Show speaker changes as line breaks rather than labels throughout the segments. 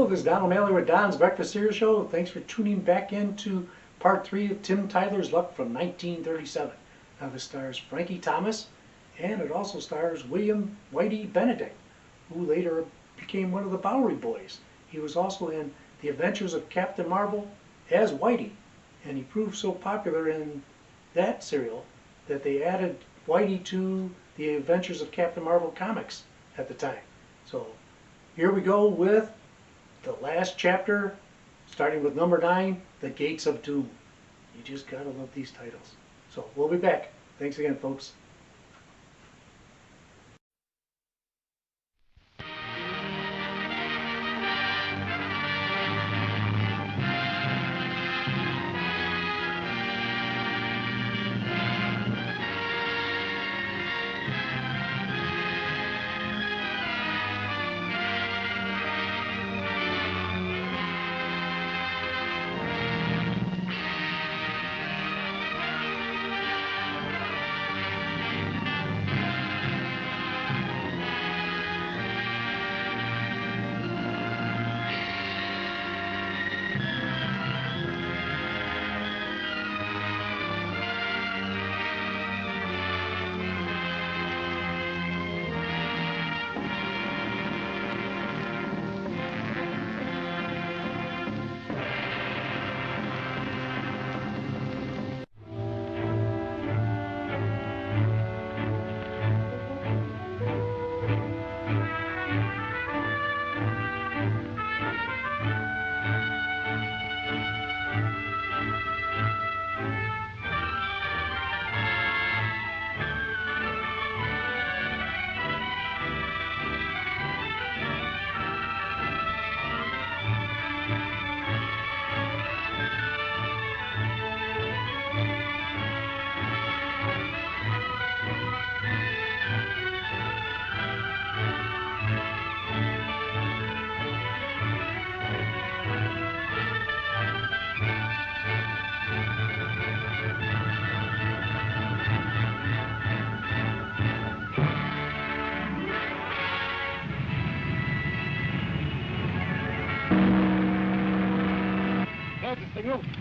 Hello, this is Don O'Malley with Don's Breakfast Cereal Show. Thanks for tuning back into part 3 of Tim Tyler's Luck from 1937. Now this stars Frankie Thomas, and it also stars William Whitey Benedict, who later became one of the Bowery Boys. He was also in The Adventures of Captain Marvel as Whitey, and he proved so popular in that serial that they added Whitey to The Adventures of Captain Marvel comics at the time. So here we go with the last chapter, starting with number 9, The Gates of Doom. You just gotta love these titles. So we'll be back. Thanks again, folks.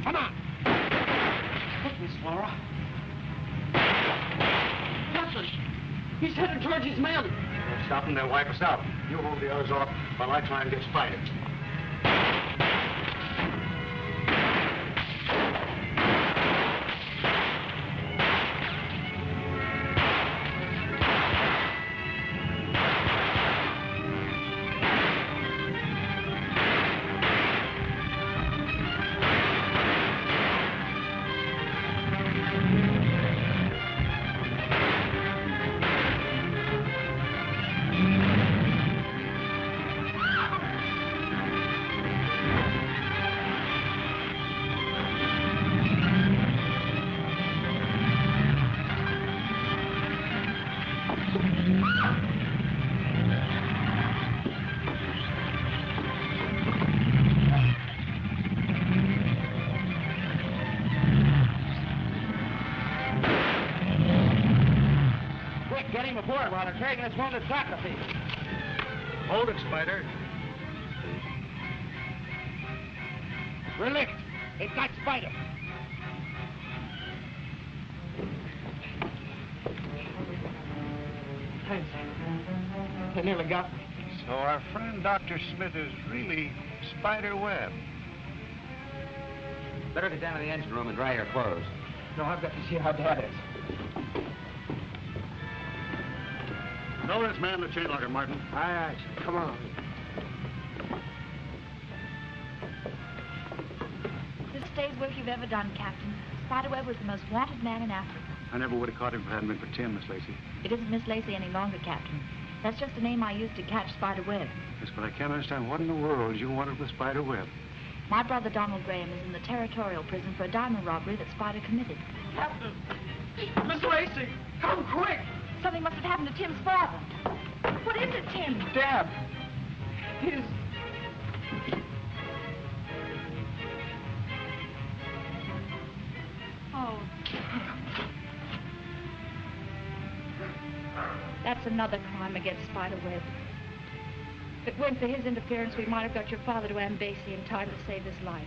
Come on! Look, Miss Lora. Watch us! He's headed towards his men.
We'll stop him, they'll wipe us out. You hold the others off while I try and get Spider.
Get him aboard while they're taking us one to soccer field.
Hold it, Spider.
We're licked. They've got Spider. Thanks. They nearly got me.
So our friend Dr. Smith is really Spider Webb.
Better get down to the engine room and dry your clothes.
No, I've got to see how Dad is.
Lower this man in the chain locker, Martin.
Aye, aye, sir. Come on.
This is the day's work you've ever done, Captain. Spiderweb was the most wanted man in Africa.
I never would have caught him if it hadn't been for Tim, Miss Lacey.
It isn't Miss Lacey any longer, Captain. That's just the name I used to catch Spiderweb.
Yes, but I can't understand what in the world you wanted with Spider Webb.
My brother Donald Graham is in the territorial prison for a diamond robbery that Spider committed.
Captain! Miss Lacey! Come quick!
Something must have happened to Tim's father. What is it, Tim?
Dad! He's...
Oh. That's another crime against Spiderweb. If it weren't for his interference, we might have got your father to Embassy in time to save his life.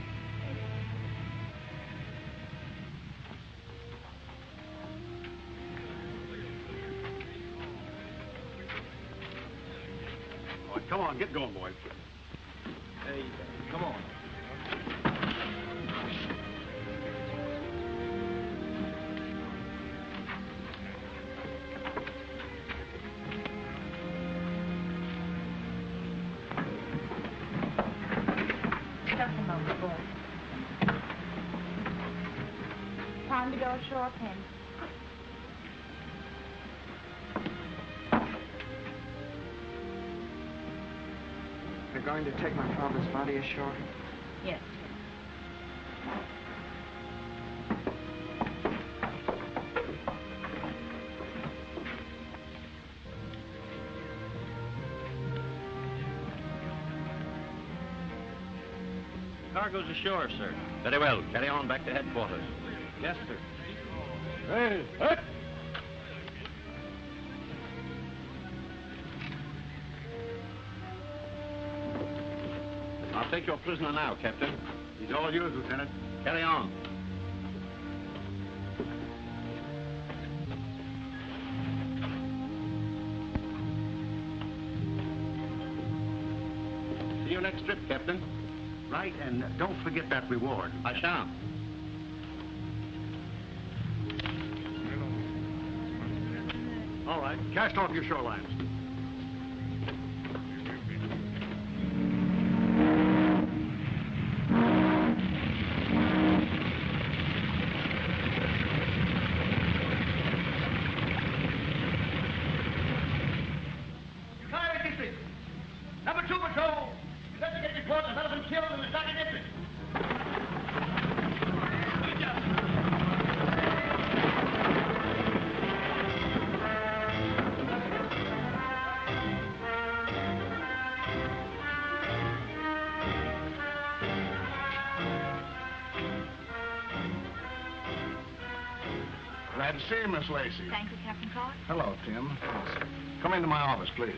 All right, come on, get going, boys.
Hey, come on.
Just a moment, boy. Time to go ashore, Pen.
You're going to take my father's body ashore?
Yes.
Cargo's ashore, sir.
Very well. Carry on back to headquarters.
Yes, sir.
Hey, up! I'll take your prisoner now, Captain.
He's all yours, Lieutenant.
Carry on. See you next trip, Captain.
Right, and don't forget that reward.
I shan't.
All right, cast off your shorelines.
Fire district. Number 2 patrol. Investigate report of elephant killed in the second district.
Glad to see you, Miss Lacey.
Thank you, Captain Clark.
Hello, Tim. Come into my office, please.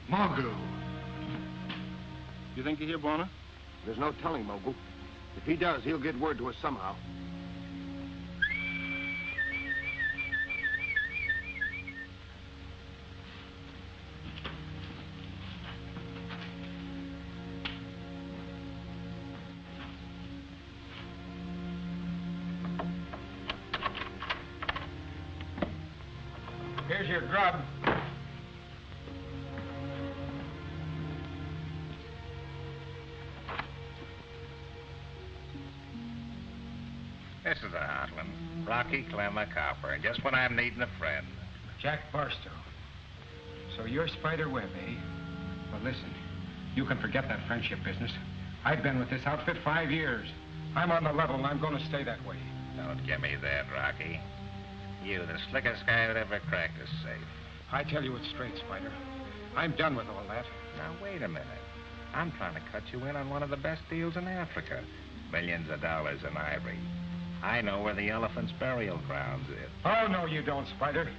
Mogul.
You think you're here, Bonner?
There's no telling, Mogul. If he does, he'll get word to us somehow.
Here's your grub.
This is a hot one. Rocky Clemmer Copper, just when I'm needing a friend.
Jack Barstow. So you're Spider Webb, eh? Well, listen, you can forget that friendship business. I've been with this outfit 5 years. I'm on the level, and I'm going to stay that way.
Don't give me that, Rocky. You, the slickest guy that ever cracked a safe.
I tell you it straight, Spider. I'm done with all that.
Now, wait a minute. I'm trying to cut you in on one of the best deals in Africa. Millions of dollars in ivory. I know where the elephant's burial grounds is.
Oh, no, you don't, Spider.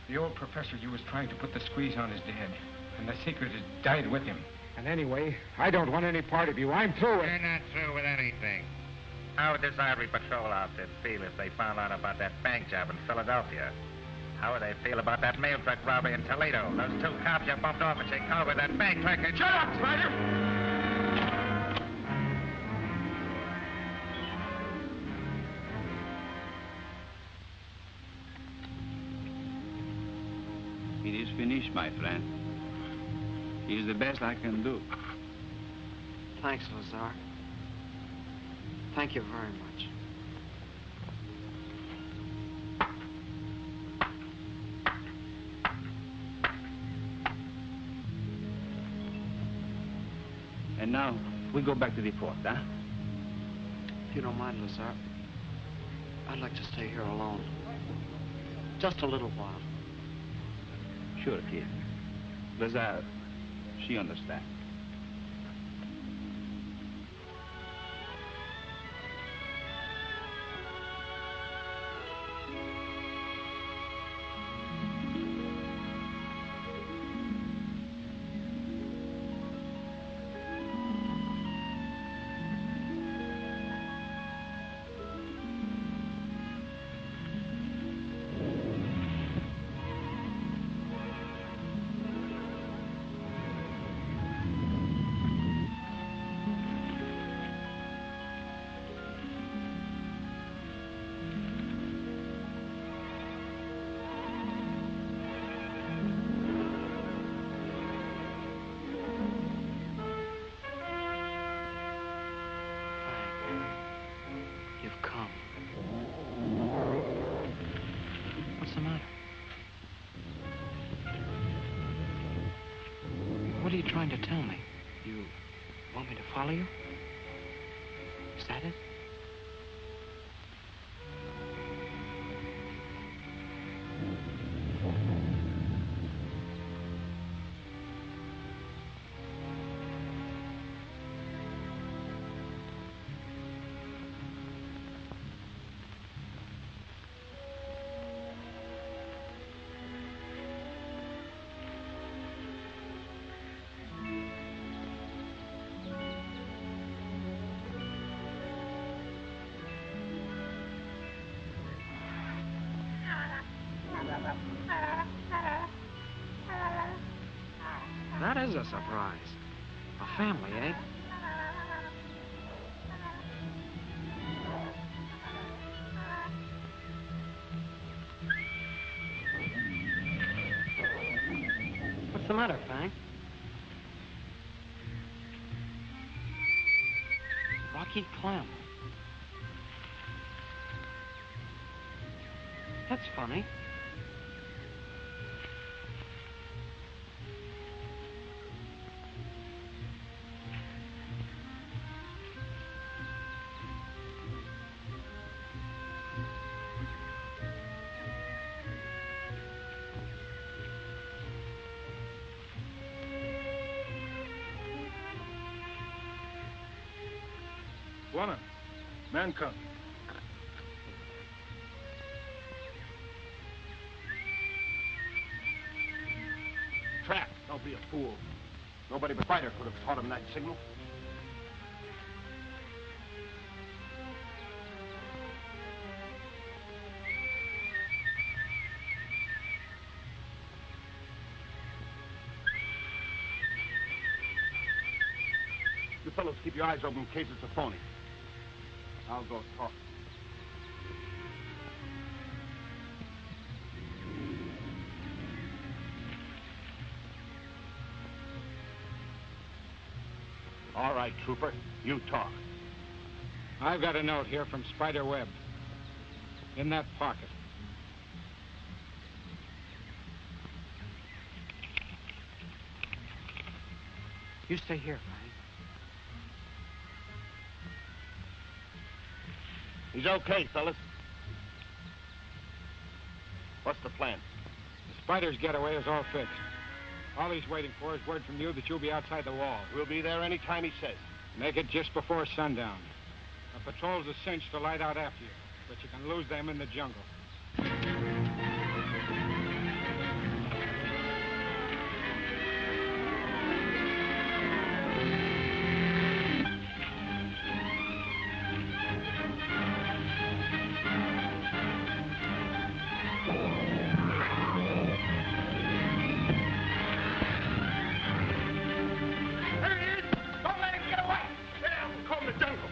The old professor you was trying to put the squeeze on is dead, and the secret has died with him. And anyway, I don't want any part of you. I'm through with it.
You're not through with anything. How would this Ivory Patrol outfit feel if they found out about that bank job in Philadelphia? How would they feel about that mail truck robbery in Toledo? Those 2 cops you bumped off at Chicago with that bank truck. Shut up, Spider!
It is finished, my friend. It is the best I can do.
Thanks, Lazar. Thank you very much.
And now, we go back to the fort, huh?
If you don't mind, Lazar, I'd like to stay here alone. Just a little while.
Sure, kid. Lazar, she understands.
You've come. What's the matter? What are you trying to tell me? You want me to follow you? Is that it? That is a surprise. A family, eh? What's the matter, Fang? Rocky clam. That's funny.
Lorna, man come.
Trap. Don't be a fool. Nobody but Spider could have taught him that signal. You fellows keep your eyes open in case it's a phony. I'll go talk. All right, Trooper, you talk.
I've got a note here from Spider Webb. In that pocket.
You stay here, Fang.
He's okay, fellas. What's the plan?
The Spider's getaway is all fixed. All he's waiting for is word from you that you'll be outside the wall.
We'll be there any time he says.
Make it just before sundown. The patrol's a cinch to light out after you, but you can lose them in the jungle.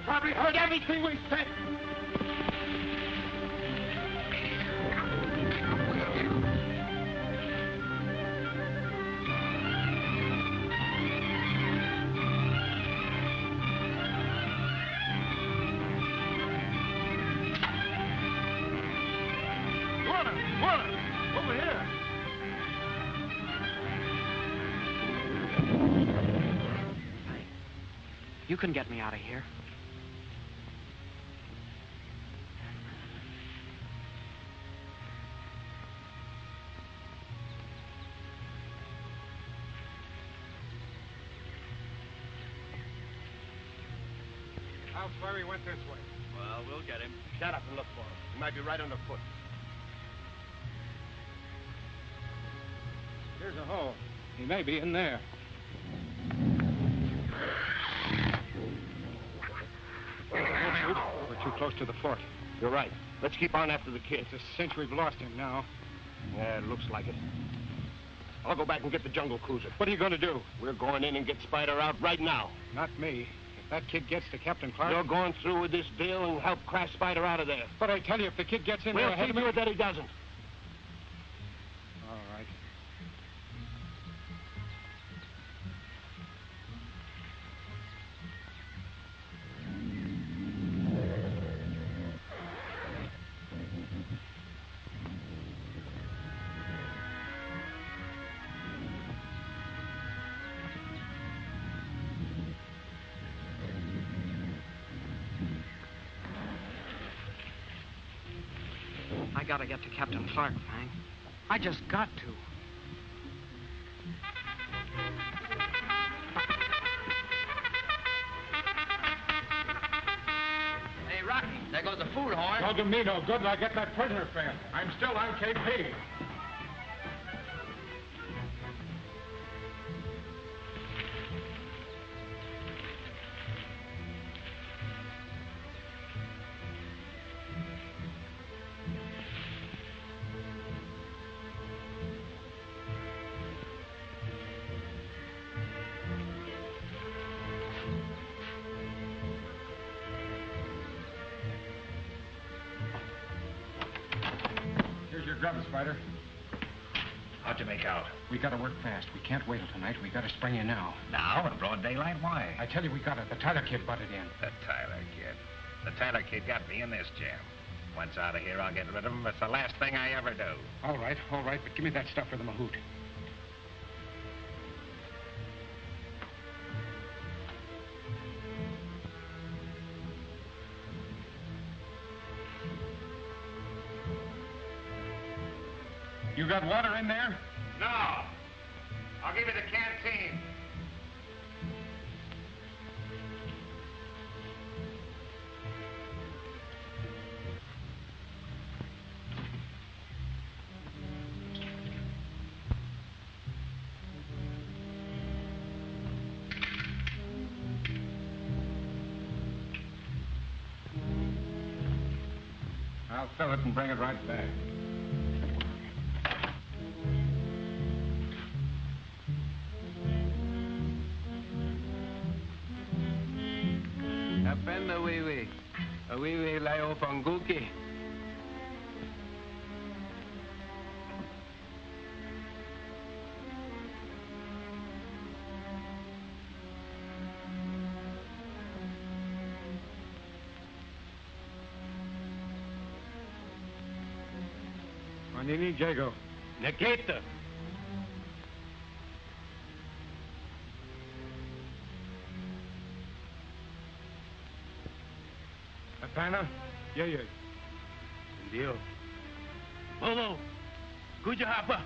Probably heard everything we said. Water! Over here!
You can get me out of here.
I'll swear he went this way.
Well, we'll get him.
Shut up and look for him. He might be right underfoot.
Here's a hole. He may be in there. We're too close to the fort.
You're right. Let's keep on after the kid.
It's a cinch we've lost him now.
Yeah, it looks like it. I'll go back and get the jungle cruiser.
What are you going to do?
We're going in and get Spider out right now.
Not me. If that kid gets to Captain Clark...
You're going through with this deal and help crash Spider out of there.
But I tell you, if the kid gets in there
We'll
ahead
see
of me...
to it that he doesn't.
All right.
I gotta get to Captain Clark, Frank. I just got to.
Hey, Rocky, there goes the food horn.
Don't do me no good till I get that prisoner fed. I'm still on KP. Here's your grub, Spider.
How'd you make out?
We gotta work fast. We can't wait till tonight. We gotta spring you now.
Now, in broad daylight? Why?
I tell you, we got it. The Tyler kid butted in.
The Tyler kid. The Tyler kid got me in this jam. Once out of here, I'll get rid of him. It's the last thing I ever do.
All right, but give me that stuff for the mahout. You got water in there?
No. I'll give you the canteen.
I'll fill it and bring it right back.
Apenda wiwi. A wiwi layo fanguki.
Manini Jago.
Nikita.
Apana? Yeah.
Dio. Bolo. Kuja hapa.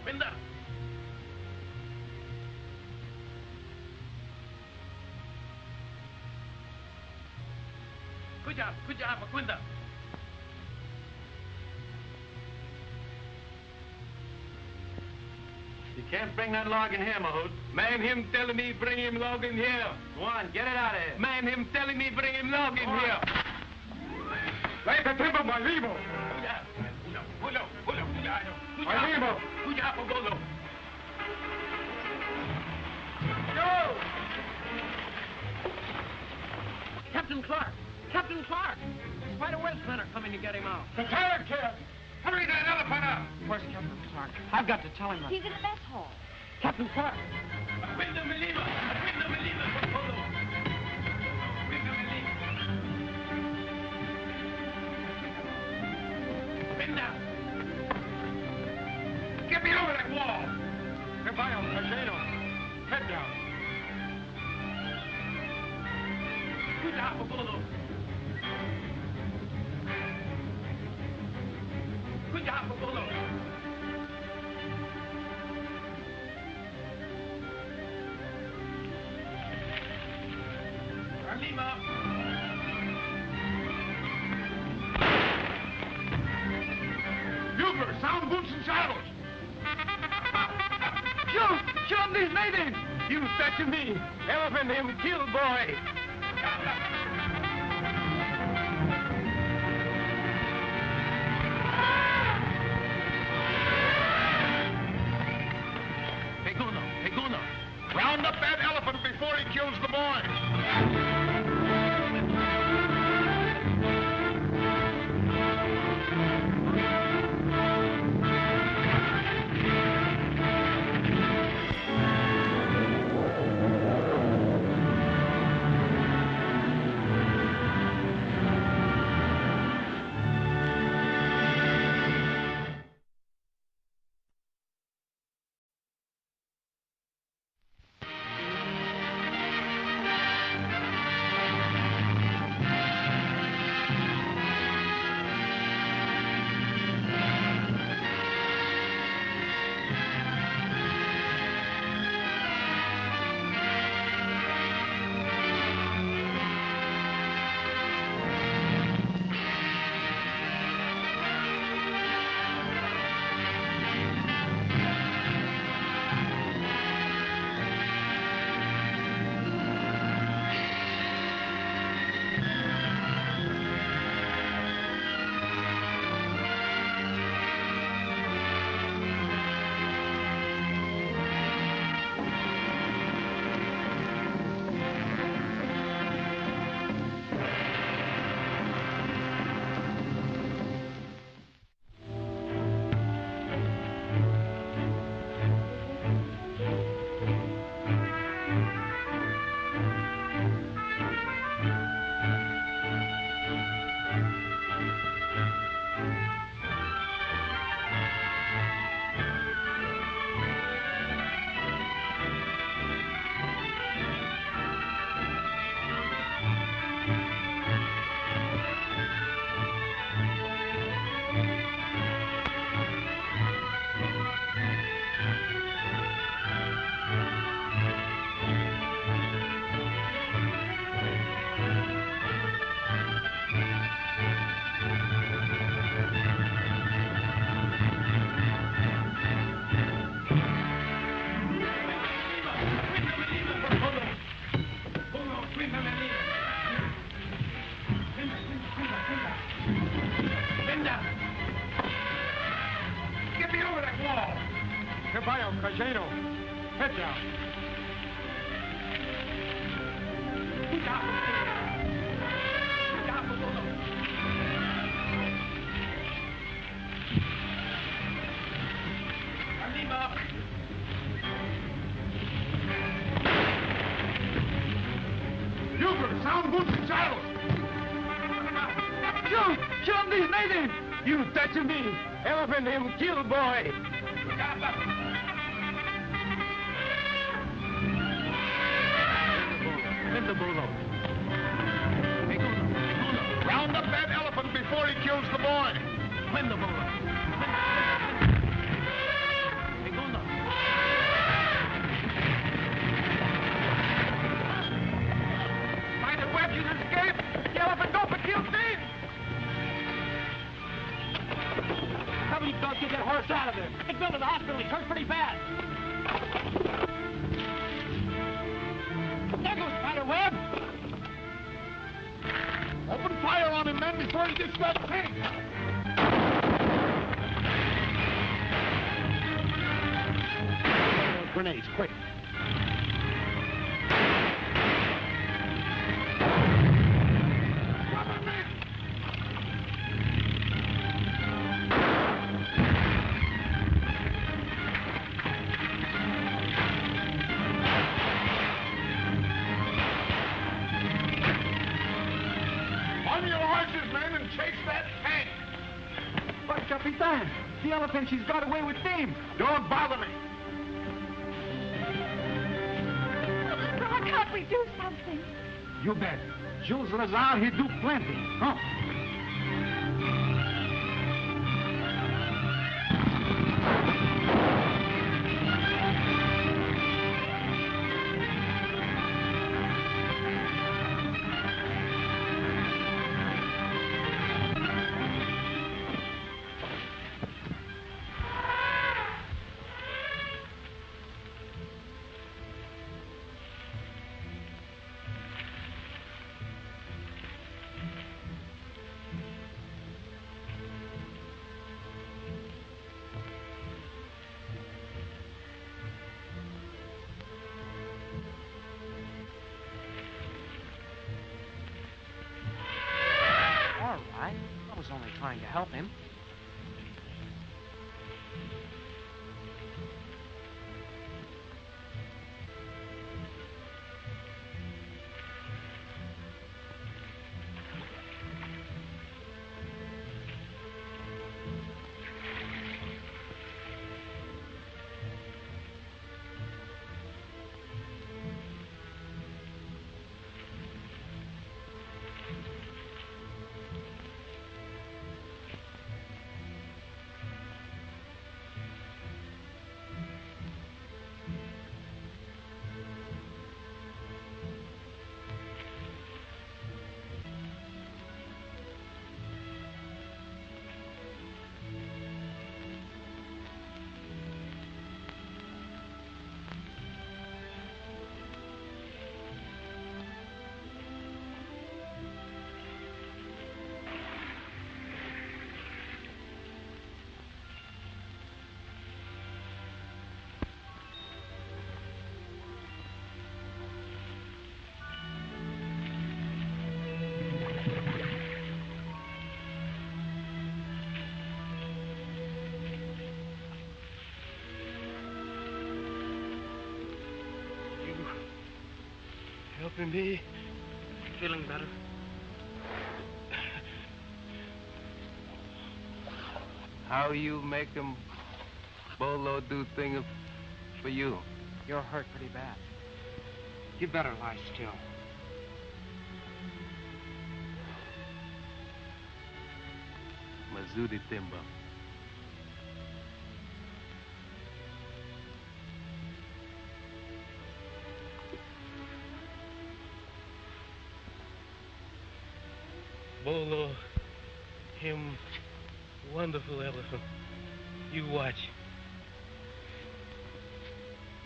Winda. Good job, Winda. You can't bring that log in here, Mahout. Man, him telling me bring him log in here. Go on, get it out of here. Man, him telling me bring him log in here.
Lay the tip of my levo. My levo.
Go!
Captain Clark! Captain Clark! Spider Webb's men are coming to get him out.
The tired kid! Hurry that elephant up!
Where's Captain Clark? I've got to tell him that.
He's in the mess hall.
Captain Clark!
Window me lever, por favor. Window me lever. Window.
Get me over that wall!
Caballo, Cajero. Head down.
Cuidado, bolo. Cuidado, bolo. Arriba.
Bugler, sound boots and saddles!
Shoot these natives!
You touch me! Elephant him kill, boy!
Peguno.
Round up that elephant before he kills the boy! Get me over that wall!
Caballo, Cajero. Head down.
Bugler, sound boots and saddles!
Shoot these natives! You touch me! Elephant him kill, boy!
Window bolo. Peguno.
Round up that elephant before he kills the boy!
Window bolo. Peguno.
Spider Webb, you escape! The elephant don't but kill Steve! How many dogs get that horse out of there? Take Bill to the hospital. He's hurt pretty bad. There goes Spider Webb.
Open fire on him, men, before he gets that pink!
Grenades, quick. Capitan. The elephant, she's got away with Tim.
Don't bother me.
Why can't we do something?
You bet. Jules Lazar, he do plenty. Huh?
All right. I was only trying to help him.
Helping me?
Feeling better?
How you make him Bolo do thing for you?
You're hurt pretty bad. You better lie still.
Mazudi Timba. Bolo, him wonderful elephant. You watch.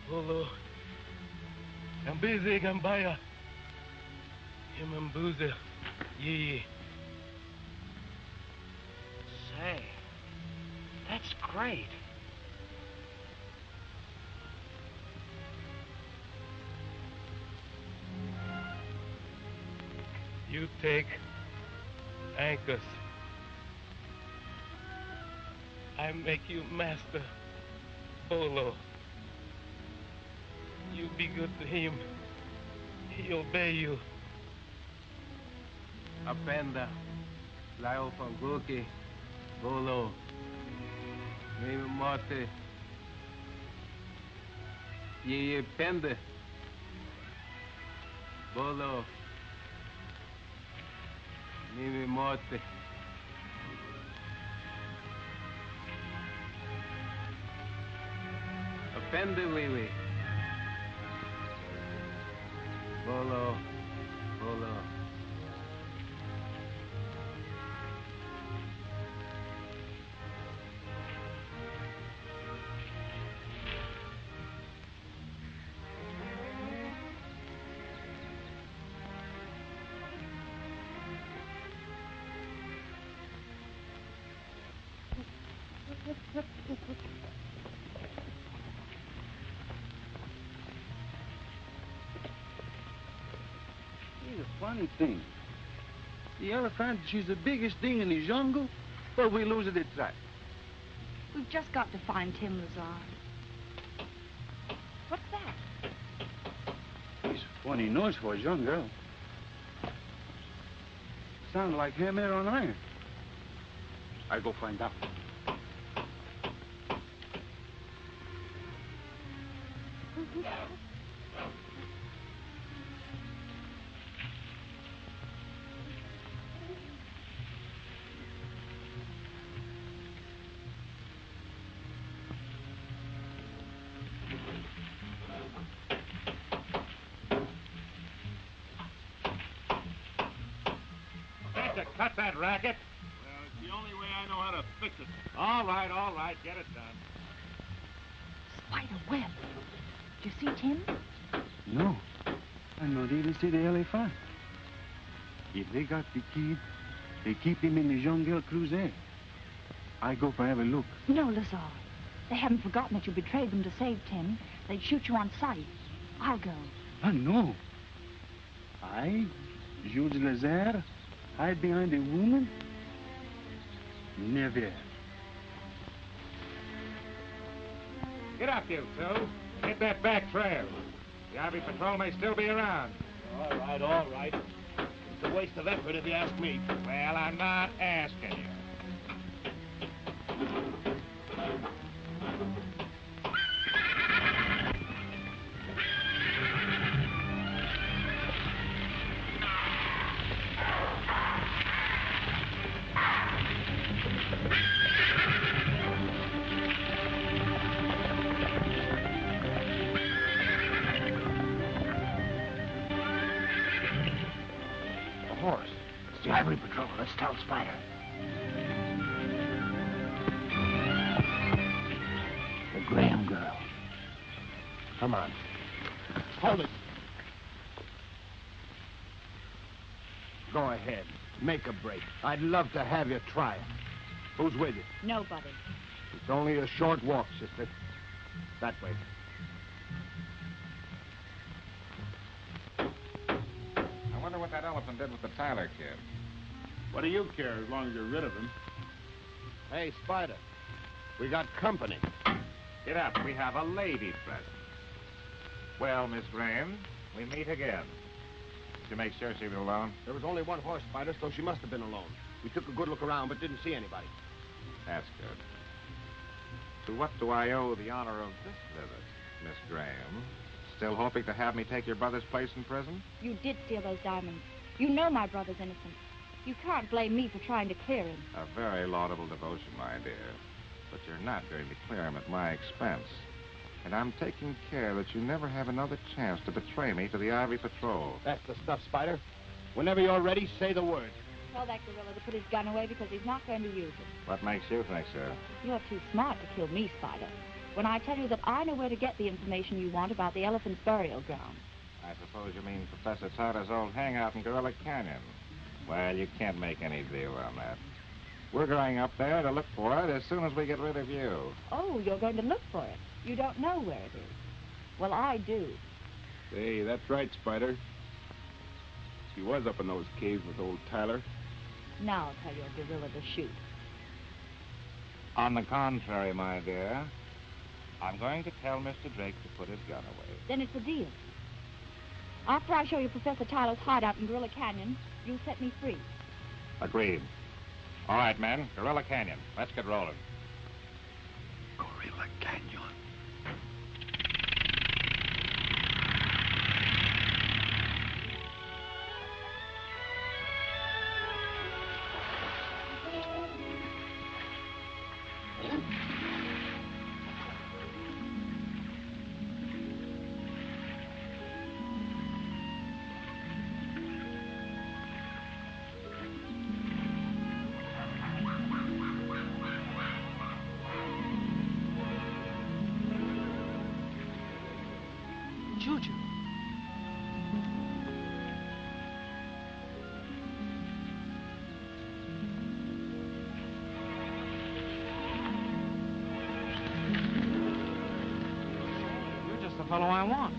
Bolo, Ambize Gambaya. Him Ambuze. Yee.
Say, that's great.
You take anchors. I make you master, Bolo. You be good to him. He obey you. Apenda, Lao Fanguki, Bolo, Mimi Morte, Ye Pende, Bolo, Mimi Morte. Apende Wiwi. Bolo, Bolo.
Here's a funny thing. The elephant, she's the biggest thing in the jungle, but we lose the track.
We've just got to find Tim Lazar. What's that?
It's a funny noise for a young girl. Sounds like hammer on iron. I go find out.
Can't you cut that racket?
Well, it's the only way I know how to fix it.
All right, get it done.
Spider Webb. Did you see Tim?
No. I not even see the elephant. If they got the kid, they keep him in the jungle cruiser. I go for have a look.
No, Lazar. They haven't forgotten that you betrayed them to save Tim. They'd shoot you on sight. I'll go.
Ah, no. I, Jules Lazare, hide behind a woman? Never.
Get up, you two. Hit that back trail. The Ivy Patrol may still be around.
All right. It's a waste of effort if you ask me.
Well, I'm not asking you.
A horse. It's the Ivory Patrol. Let's tell Spider. The Graham girl. Come on. Hold it. Go ahead. Make a break. I'd love to have you try it. Who's with you?
Nobody.
It's only a short walk, sister. That way.
I wonder what that elephant did with the Tyler kid.
What do you care as long as you're rid of him?
Hey, Spider. We got company.
Get up. We have a lady present. Well, Miss Graham, we meet again. Did you make sure she was alone?
There was only one horse, Spider, so she must have been alone. We took a good look around, but didn't see anybody.
That's good. To what do I owe the honor of this visit, Miss Graham? Still hoping to have me take your brother's place in prison?
You did steal those diamonds. You know my brother's innocent. You can't blame me for trying to clear him.
A very laudable devotion, my dear. But you're not going to clear him at my expense. And I'm taking care that you never have another chance to betray me to the Ivy Patrol.
That's the stuff, Spider. Whenever you're ready, say the word.
Tell that gorilla to put his gun away because he's not going to use it.
What makes you think so?
You're too smart to kill me, Spider. When I tell you that I know where to get the information you want about the elephant's burial ground.
I suppose you mean Professor Tyler's old hangout in Gorilla Canyon. Well, you can't make any deal on that. We're going up there to look for it as soon as we get rid of you.
Oh, you're going to look for it. You don't know where it is. Well, I do.
Hey, that's right, Spider. She was up in those caves with old Tyler.
Now tell your gorilla to shoot.
On the contrary, my dear, I'm going to tell Mr. Drake to put his gun away.
Then it's a deal. After I show you Professor Tyler's hideout in Gorilla Canyon, you'll set me free.
Agreed. All right, men, Gorilla Canyon. Let's get rolling.
Gorilla Canyon.
Juju. You're just the fellow I want.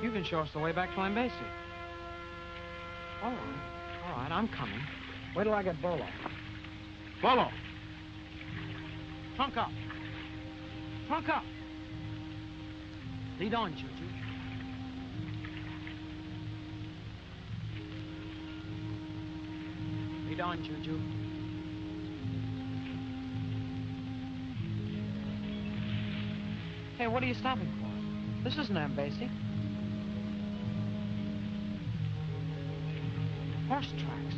You can show us the way back to Embassy. All right, I'm coming. Wait till I get Bolo. Bolo! Trunk up. Trunk up. Lead on, Juju. Lead on, Juju. Hey, what are you stopping for? This isn't Embassy. Horse tracks.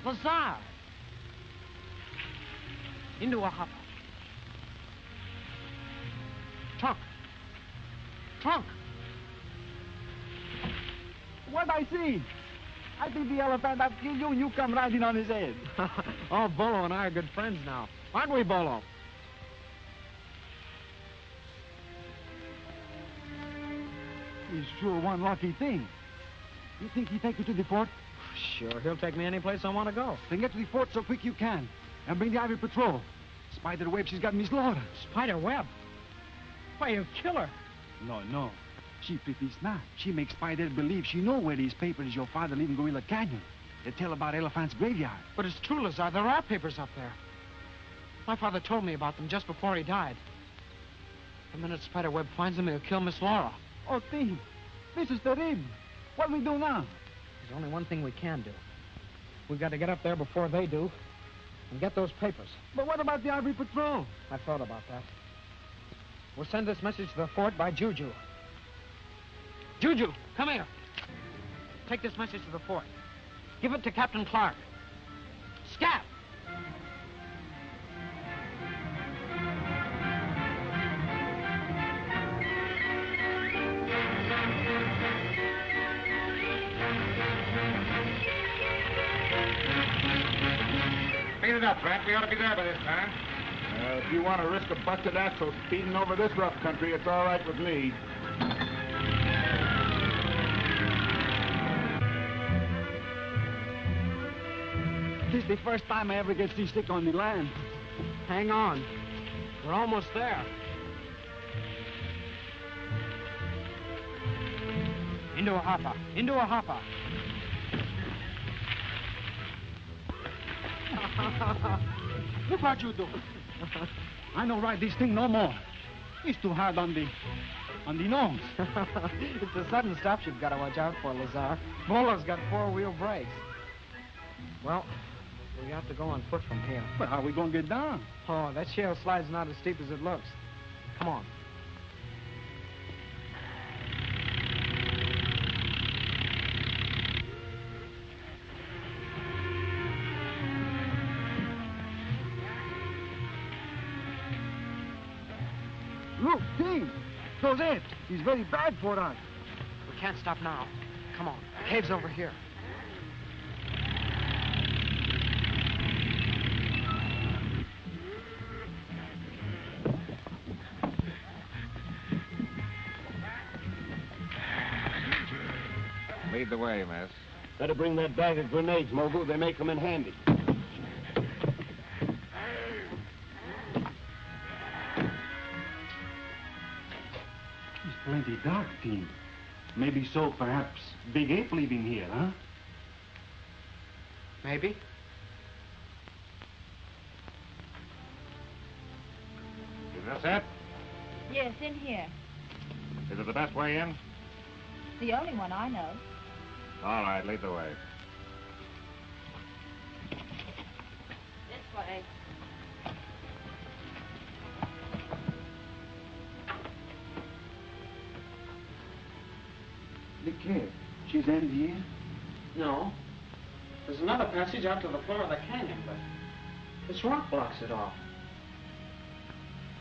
Lazar! Into a hopper. Trunk. Trunk!
What I see? I think the elephant that killed you and you come riding on his head.
Oh, Bolo and I are good friends now. Aren't we, Bolo?
It's sure one lucky thing. You think he'd take you to the fort?
Sure, he'll take me any place I want to go.
Then get to the fort so quick you can. And bring the Ivory Patrol. Spider Webb, she's got Miss Lora.
Spider Webb? Why, you kill her.
No. She pretty smart. She makes Spider believe she know where these papers your father leave in Gorilla Canyon. They tell about Elephant's graveyard.
But it's true, Lazar. There are papers up there. My father told me about them just before he died. The minute Spider Webb finds them, he'll kill Miss Lora.
Oh, Tim, this is terrible. What we do now?
There's only one thing we can do. We've got to get up there before they do and get those papers.
But what about the Ivory Patrol?
I thought about that. We'll send this message to the fort by Juju. Juju, come here. Take this message to the fort. Give it to Captain Clark. Scat!
Speed it up, Brent. We ought to be there by this time. If you want to risk a busted axle speeding over this rough country, it's all right with me.
This is the first time I ever get seasick on the land.
Hang on. We're almost there. Into a hopper. Into a hopper.
Look what you do. I don't ride this thing no more. It's too hard on the nose.
It's the sudden stops you've got to watch out for, Lazar. Bolo's got four-wheel brakes. Well, we have to go on foot from here.
But how are we going to get down?
Oh, that shale slide's not as steep as it looks. Come on.
Look, Tim, those ants. He's very bad for us.
We can't stop now. Come on. The cave's over here.
Lead the way, miss.
Better bring that bag of grenades, Mogul. They may come in handy.
It's plenty dark, Tim. Maybe so, perhaps, Big Ape leaving here, huh?
Maybe.
Is this it?
Yes, in here.
Is it the best way in?
The only one I know.
All right, lead the way.
This way.
The cave. She's in here?
No. There's another passage out to the floor of the canyon, but this rock blocks it off.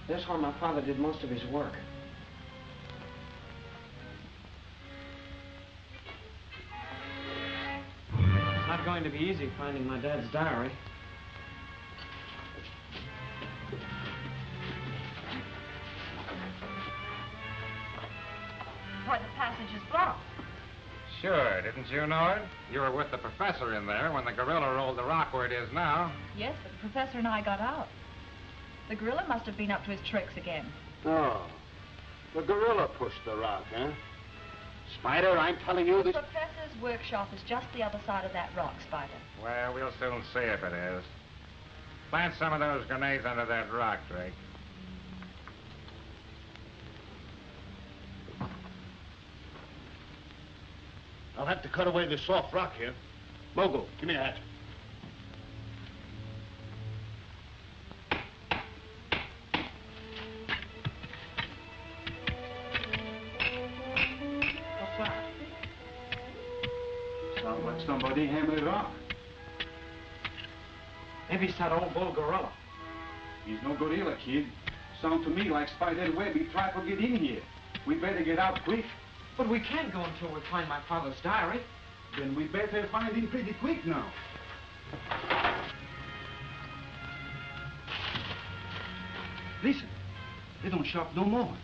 That's where my father did most of his work. It's not going to be easy finding my dad's diary.
Why, the passage is blocked.
Sure, didn't you know it? You were with the professor in there when the gorilla rolled the rock where it is now.
Yes, but the professor and I got out. The gorilla must have been up to his tricks again.
Oh. The gorilla pushed the rock, huh? Spider, I'm telling you
The
this...
professor's workshop is just the other side of that rock, Spider.
Well, we'll soon see if it is. Plant some of those grenades under that rock, Drake.
I'll have to cut away this soft rock here. Mogul, give me a hat.
What's that?
Sounds like somebody hammered rock.
Maybe it's that old bull gorilla.
He's no gorilla, kid. Sound to me like Spider and Webb. He tried to get in here. We better get out quick.
But we can't go until we find my father's diary.
Then we better find him pretty quick now. Listen, they don't shout no more.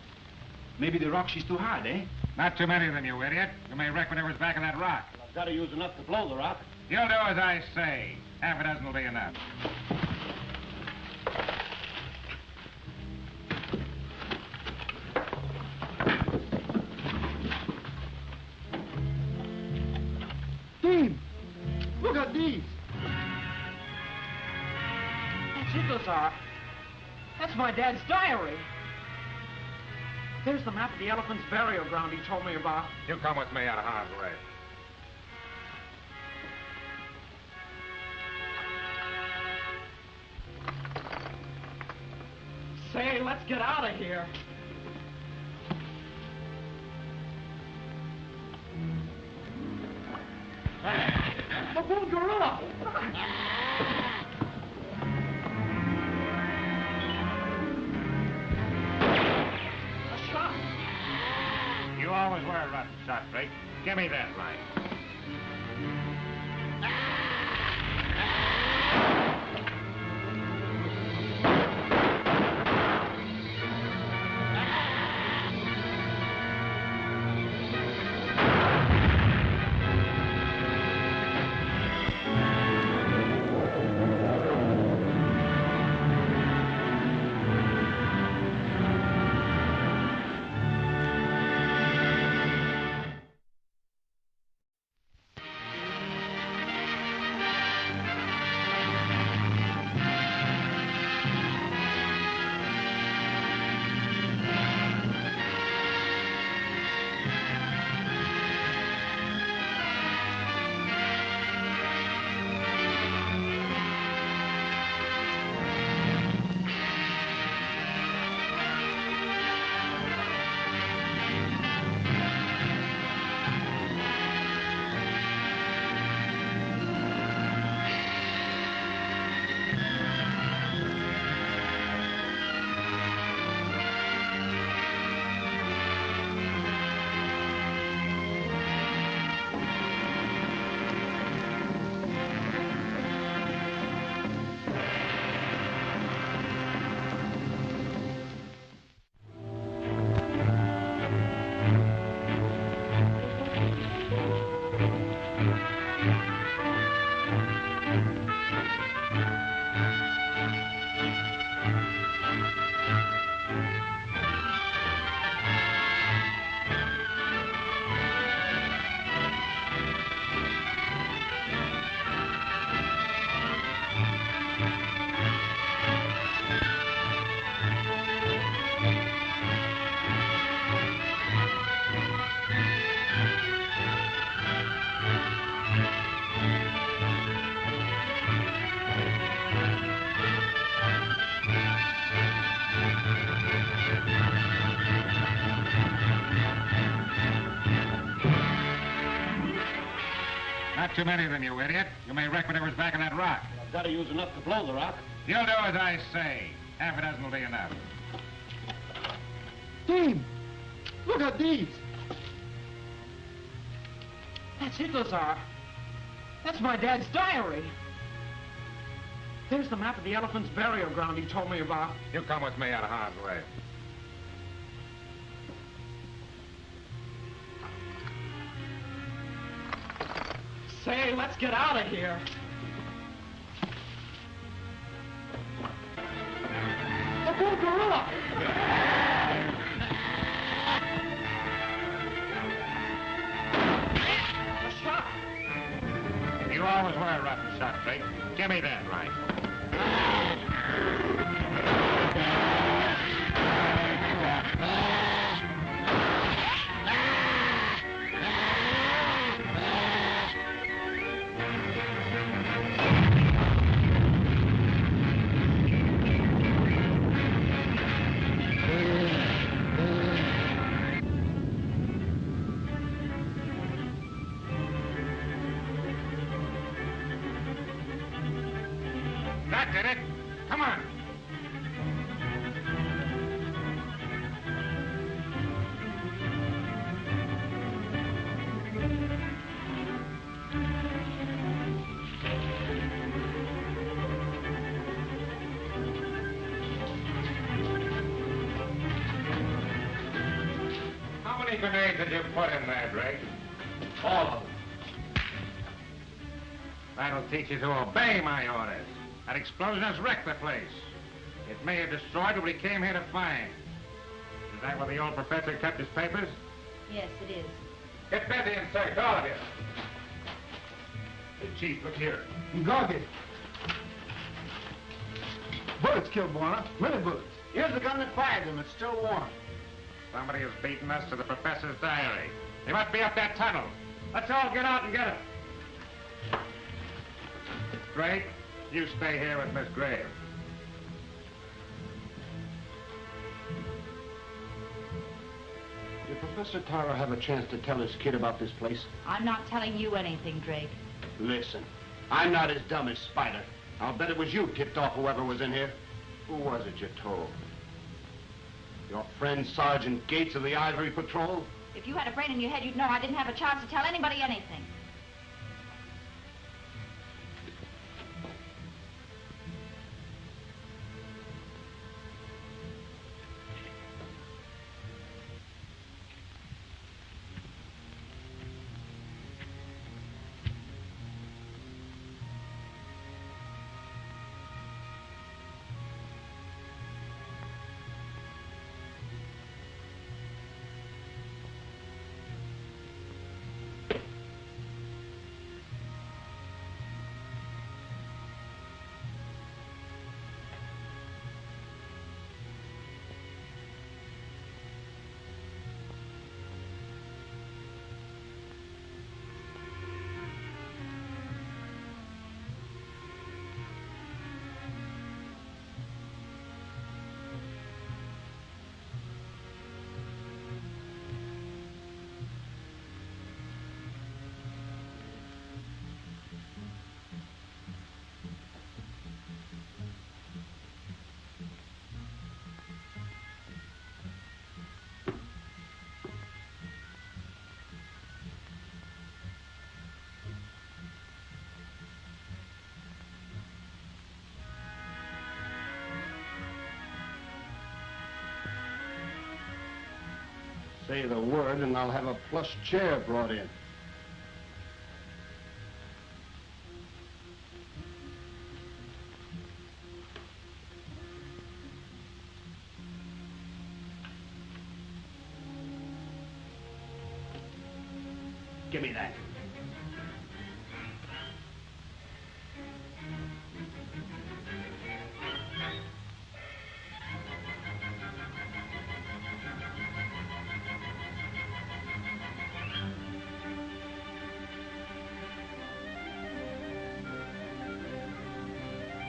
Maybe the rock is too hard, eh?
Not too many of them, you idiot. You may wreck whatever's back of that rock.
I've got to use enough to blow the rock.
You'll do as I say. Half a dozen will be enough.
Team, look at these.
That's it, those are. That's my dad's diary. There's the map of the elephant's burial ground he told me about.
You come with me out of harm's way.
Say, let's get out of here. The bull gorilla! A shot!
You always were a rotten shot, Drake. Give me that light. Not too many of them, you idiot. You may wreck whatever's back of that rock.
I've got to use enough to blow the rock.
You'll do as I say. Half a dozen will be enough.
Team, look at these.
That's it, those are. That's my dad's diary. There's the map of the elephant's burial ground he told me about.
You come with me out of harm's way.
Say, let's get out of here. The bull gorilla!
always were rough and tough, Drake. Give me that rifle. That did it. Come on. How many grenades did you put in there, Drake?
All of them.
That'll teach you to obey my orders. That explosion has wrecked the place. It may have destroyed what we came here to find. Is that where the old professor kept his papers?
Yes, it is.
Get busy and search, all of you.
Hey, Chief, look here.
Go get it. Bullets killed Warner. Many bullets.
Here's the gun that fired them. It's still warm.
Somebody has beaten us to the professor's diary. They must be up that tunnel. Let's all get out and get him. Drake, you stay here with Miss Graves.
Did Professor Tyler have a chance to tell his kid about this place?
I'm not telling you anything, Drake.
Listen, I'm not as dumb as Spider. I'll bet it was you tipped off whoever was in here. Who was it you told? Your friend Sergeant Gates of the Ivory Patrol?
If you had a brain in your head, you'd know I didn't have a chance to tell anybody anything.
Say the word and I'll have a plush chair brought in. Give me that.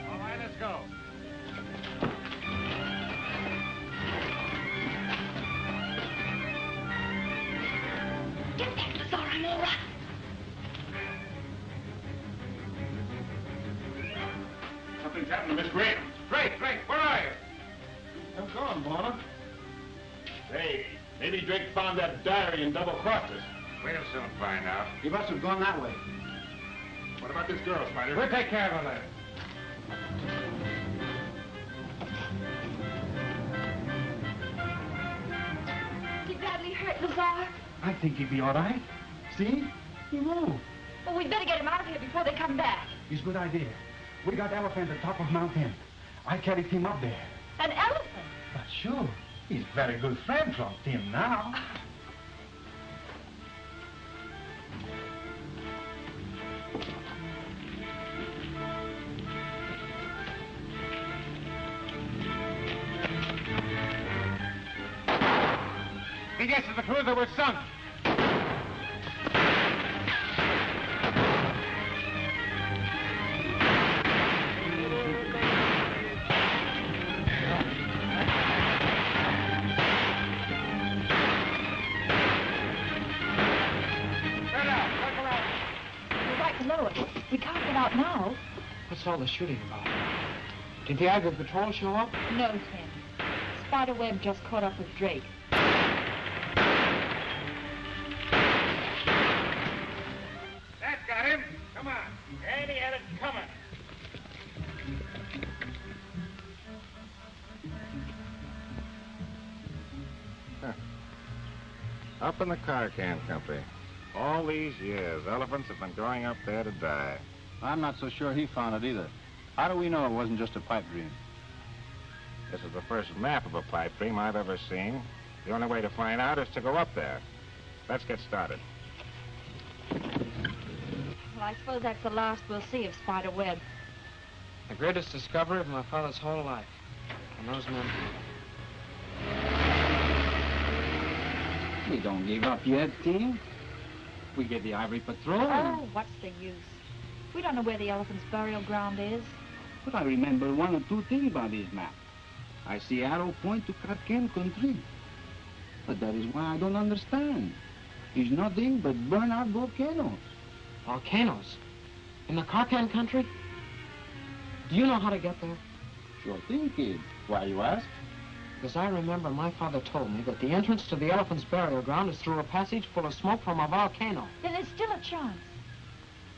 All right, let's go.
Get back, Lazar, I'm all right.
Something's happened to Miss Graves.
Drake, where are you?
I'm gone, Warner. Hey, maybe Drake found that diary and double-crossed us.
We'll soon find out.
He must have gone that way. What about this girl, Spider?
We'll take care of her later.
Is he badly hurt, Lazar?
I think he'll be all right. See? He moved.
Well, we'd better get him out of here before they come back.
It's a good idea. We got elephant at the top of mountain. I carried him up there.
An elephant?
But sure, he's very good friend from Tim now.
cruiser was sunk.
We can't get out now.
What's all the shooting about? Did the Agri Patrol show up?
No, Tim. Spider Webb just caught up with Drake.
That got him. Come on. And he had it coming.
Up in the car can country. All these years, elephants have been going up there to die.
I'm not so sure he found it either. How do we know it wasn't just a pipe dream?
This is the first map of a pipe dream I've ever seen. The only way to find out is to go up there. Let's get started.
Well, I suppose that's the last we'll see of Spider Webb.
The greatest discovery of my father's whole life. And those men...
We don't give up yet, Tim. We get the Ivory Patrol.
Oh, what's the use? We don't know where the elephant's burial ground is.
But I remember one or two things about this map. I see arrow point to Carcan country. But that is why I don't understand. It's nothing but burnout volcanoes.
Volcanoes? In the Carcan country? Do you know how to get there?
Sure thing, kid. Why you ask?
Because I remember my father told me that the entrance to the elephant's burial ground is through a passage full of smoke from a volcano.
Then there's still a chance.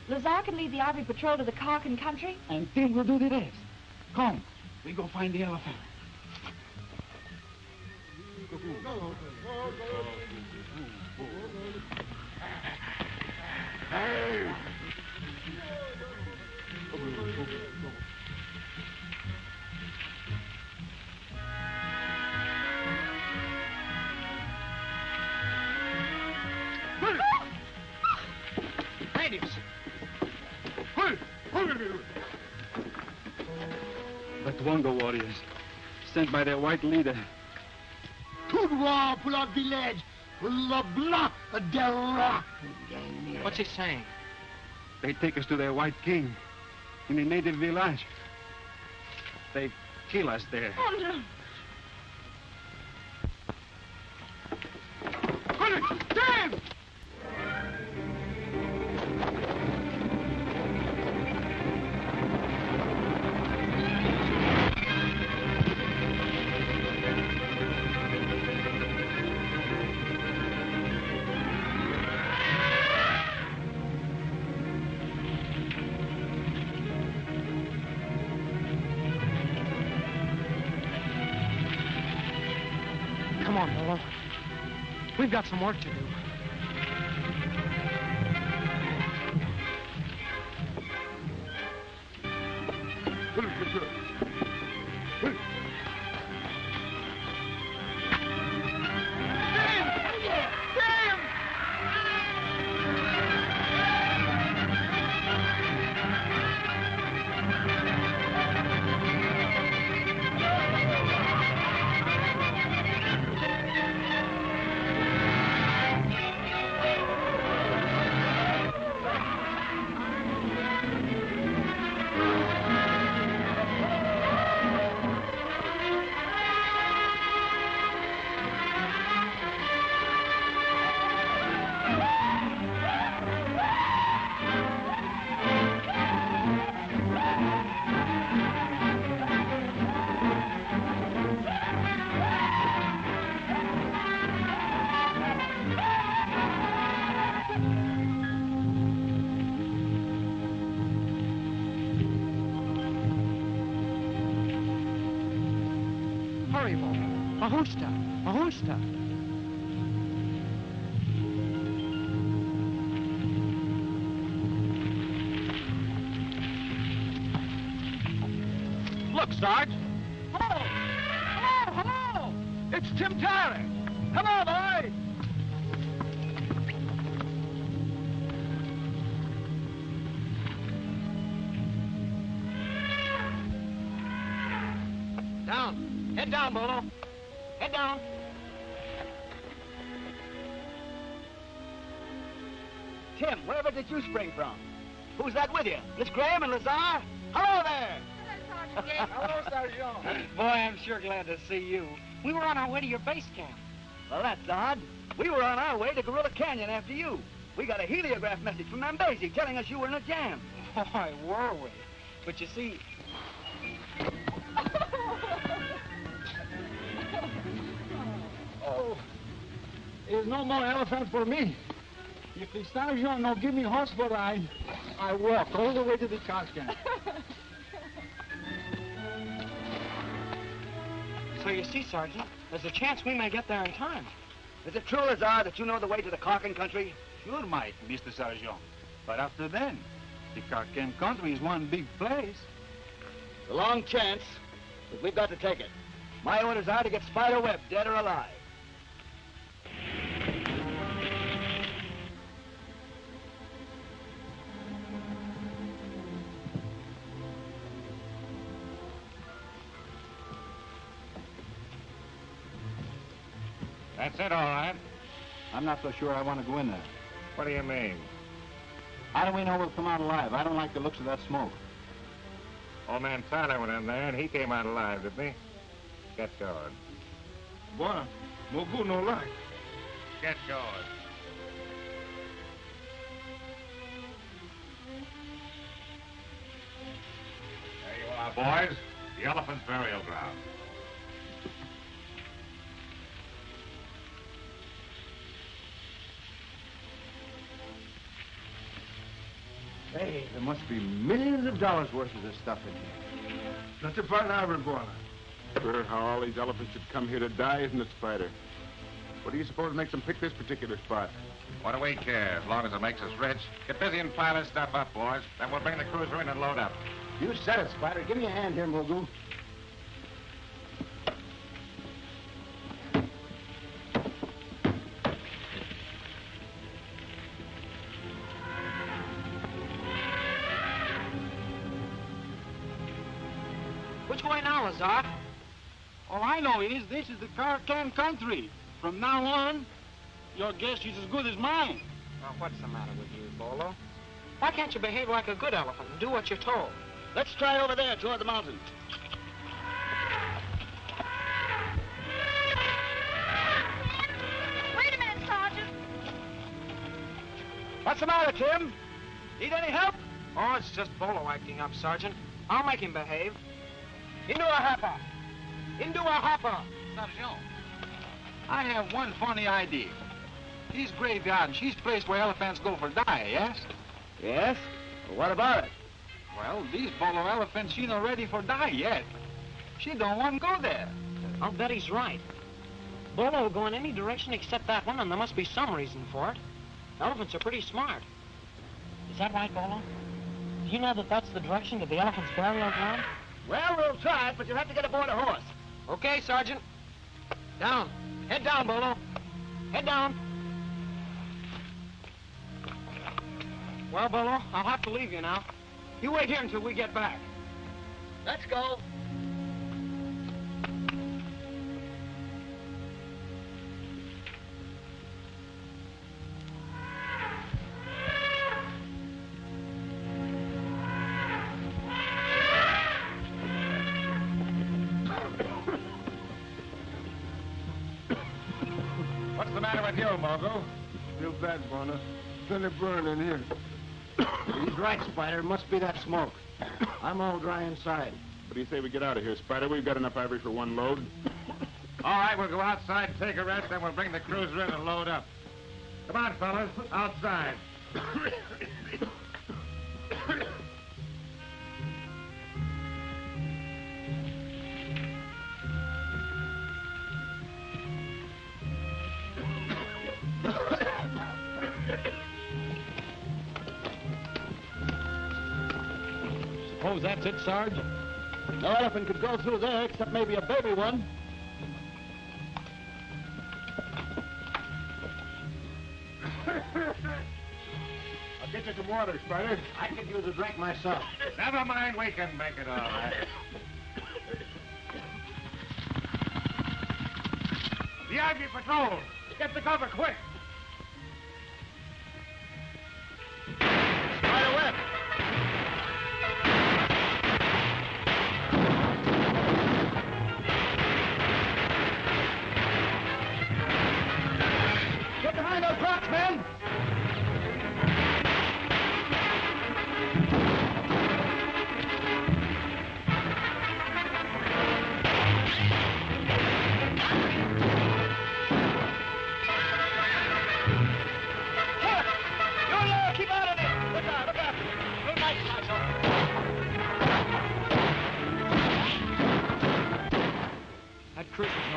Lazar can lead the Ivory Patrol to the Carcan country.
And Tim will do the rest. Come, we go find the elephant.
Hey!
Natives!
The Twongo warriors, sent by their white leader.
Tout droit pour la village, le blanc de roc.
What's he saying?
They take us to their white king in a native village. They kill us there.
Oh, no.
Damn!
Come on, Bolo. We've got some work to do. Hurry, Bolo. Mahusta. Mahusta.
Look, Sarge. Hello! Hello! Hello! It's Tim Tyler. Hello, boy!
Down. Head down, Bolo. Head down.
Tim, wherever did you spring from? Who's that with you? Miss Graham and Lazar? Hello there!
Hello, Sergeant. Boy, I'm sure glad to see you. We were on our way to your base camp.
Well, that's odd. We were on our way to Gorilla Canyon after you. We got a heliograph message from Mbezi telling us you were in a jam.
Why, were we? But you see...
Oh, there's no more elephant for me. If the sergeant don't give me horse for ride, I walk all the way to the car camp.
So you see, Sergeant, there's a chance we may get there in time.
Is it true, Lazar, that you know the way to the Karkin country?
Sure, might, Mr. Sergeant. But after then, the Karkin country is one big place.
It's a long chance, but we've got to take it. My orders are to get Spider Webb, dead or alive.
That's it, all right.
I'm not so sure I want to go in there.
What do you mean?
How do we know we'll come out alive? I don't like the looks of that smoke.
Old man Tyler went in there, and he came out alive, didn't he? Get going.
Boy, no good, no luck.
Get going. There you are, boys. The elephant's burial ground.
Hey, there must be millions of dollars worth of this stuff in here.
That's the part I report.
Sure, how all these elephants should come here to die, isn't it, Spider? What do you suppose makes them pick this particular spot?
What do we care, as long as it makes us rich? Get busy and pile this stuff up, boys. Then we'll bring the cruiser in and load up.
You said it, Spider. Give me a hand here, Mogu.
Which way now, Lazar?
All I know is this is the Karkan country. From now on, your guess is as good as mine.
Well, what's the matter with you, Bolo? Why can't you behave like a good elephant and do what you're told?
Let's try over there toward the mountain.
Wait a minute, Sergeant.
What's the matter, Tim? Need any help?
Oh, it's just Bolo acting up, Sergeant. I'll make him behave.
Into a hopper. Into a hopper.
Sergeant, I have one funny idea. This graveyard, she's a place where elephants go for die, yes?
Yes? Well, what about it?
Well, these Bolo elephants, she not ready for die yet. She don't want to go there.
I'll bet he's right. Bolo will go in any direction except that one, and there must be some reason for it. Elephants are pretty smart. Is that right, Bolo? Do you know that that's the direction to the elephant's burial ground?
Well, we'll try it, but you'll have to get aboard a horse.
Okay, Sergeant. Down. Head down, Bolo. Head down. Well, Bolo, I'll have to leave you now. You wait here until we get back.
Let's go.
What's the matter with you, Mogu?
Feel bad, Bonner. Gonna burn in here.
He's right, Spider. It must be that smoke. I'm all dry inside.
What do you say we get out of here, Spider? We've got enough ivory for one load.
All right, we'll go outside, take a rest, then we'll bring the cruiser in and load up. Come on, fellas, outside.
Suppose that's it, Sarge? No elephant could go through there except maybe a baby one.
I'll get you some water, Spider.
I could use a drink myself.
Never mind, we can make it all right. The Aggie Patrol! Get the cover, quick!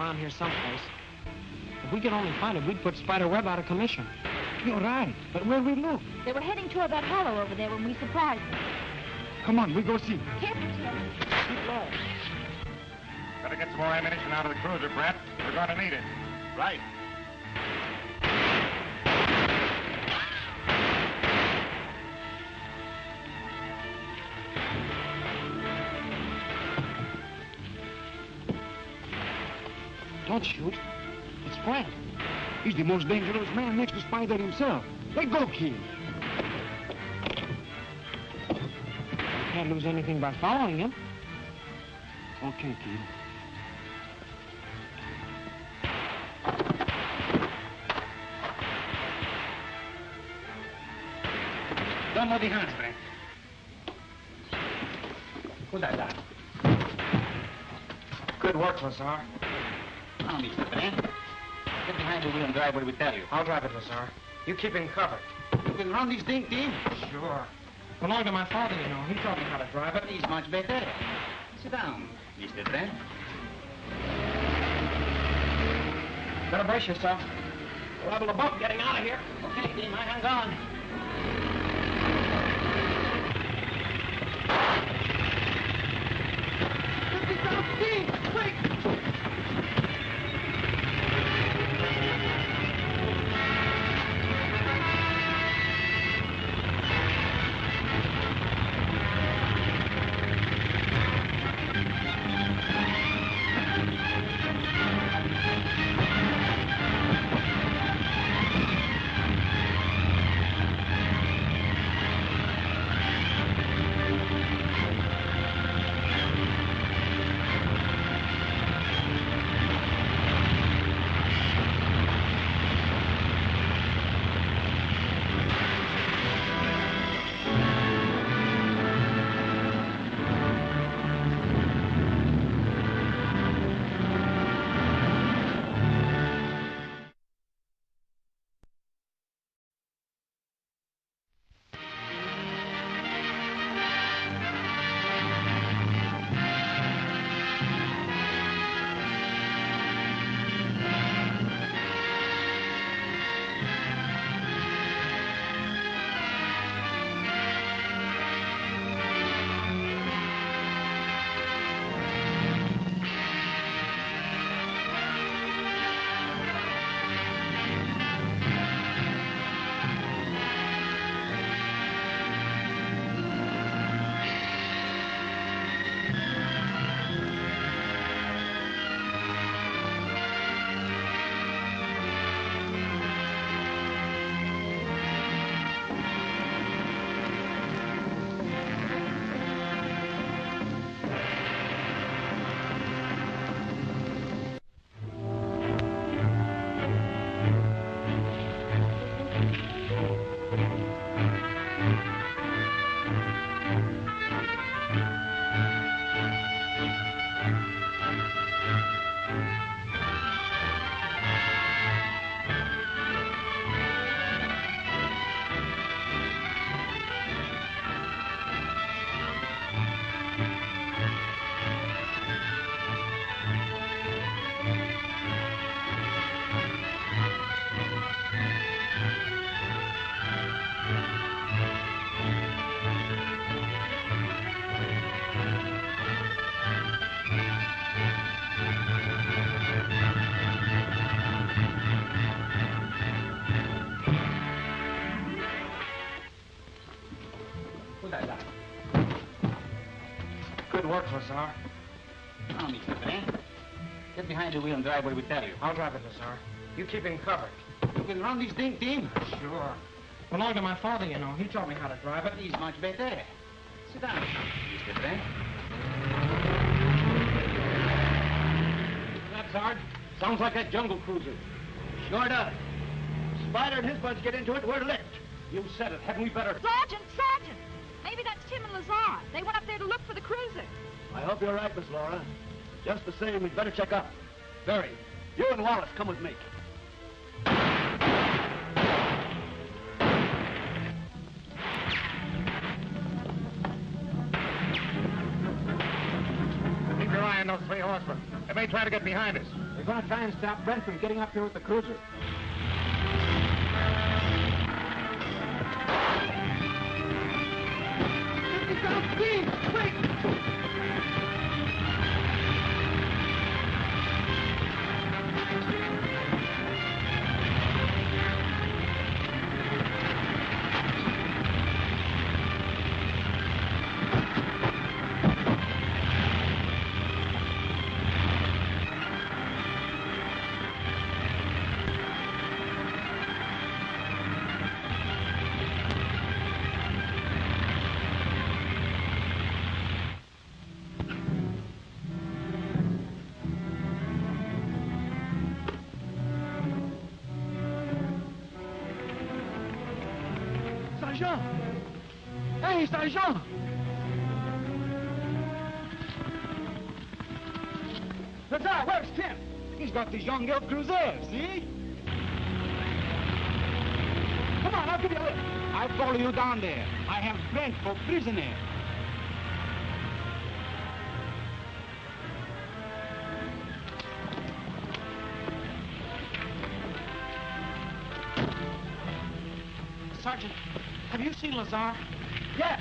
around here someplace. If we could only find it, we'd put Spider Webb out of commission.
You're right, but where we look?
They were heading toward that hollow over there when we surprised them.
Come on, we go see.
Careful, Tim. Keep low.
Better get some more ammunition out of the cruiser, Brett. We're going to need it.
Right.
Don't shoot. It's Frank. He's the most dangerous man next to Spider himself. Let go, kid.
We can't lose anything by following him.
Okay, kid.
Don't move the hands, Frank. Who's that?
Good work, Lazar.
Now, Mr. Frank. Get behind the wheel and drive where we tell you.
I'll drive it, Lazar. You keep him covered.
You can run this thing, Tim?
Sure. Belonged to my father, you know. He taught me how to drive it.
He's much better. Sit down, Mr. Frank.
Better brace yourself. Liable to bump getting out of here.
Okay, Tim, my hand's on.
Let me down, Tim! Quick!
Good work, Lazar.
Now, Mr. Frank. Get behind the wheel and drive where we tell you.
I'll drive it, Lazar. You keep him covered.
You can run this thing, Tim?
Sure. Belonged to my father, you know. He taught me how to drive it.
He's much better. Sit down, Mr. Frank.
That, Sarge? Sounds like that jungle cruiser.
Sure does. Spider and his bunch get into it, we're licked.
You said it. Hadn't we better...
Sergeant! Sergeant! Maybe that's Tim and Lazar. They went up there to look for the cruiser.
I hope you're right, Miss Laura. Just the same, we'd better check up. Barry, you and Wallace come with me.
Keep your eye on those three horsemen. They may try to get behind us.
They're going to try and stop Brent from getting up here with the cruiser.
Sergeant! Hey, Sergeant!
That's our Webb's Tim. He's got these young gilt cruisers, see? Come on, I'll give you a lift. I'll follow you down there. I have Brent for prisoner.
Sergeant, have you seen Lazar?
Yes.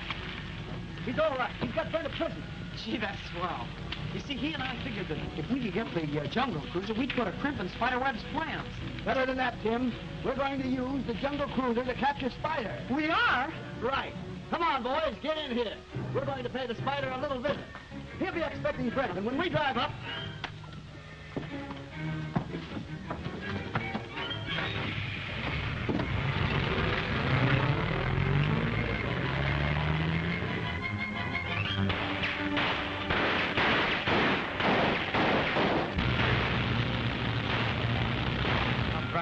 He's all right. He's got Brent a prisoner.
Gee, that's swell. You see, he and I figured that if we could get the jungle cruiser, we'd put a crimp in Spider Webb's plans.
Better than that, Tim. We're going to use the jungle cruiser to capture Spider.
We are?
Right. Come on, boys, get in here. We're going to pay the Spider a little visit. He'll be expecting Brent, and when we drive up...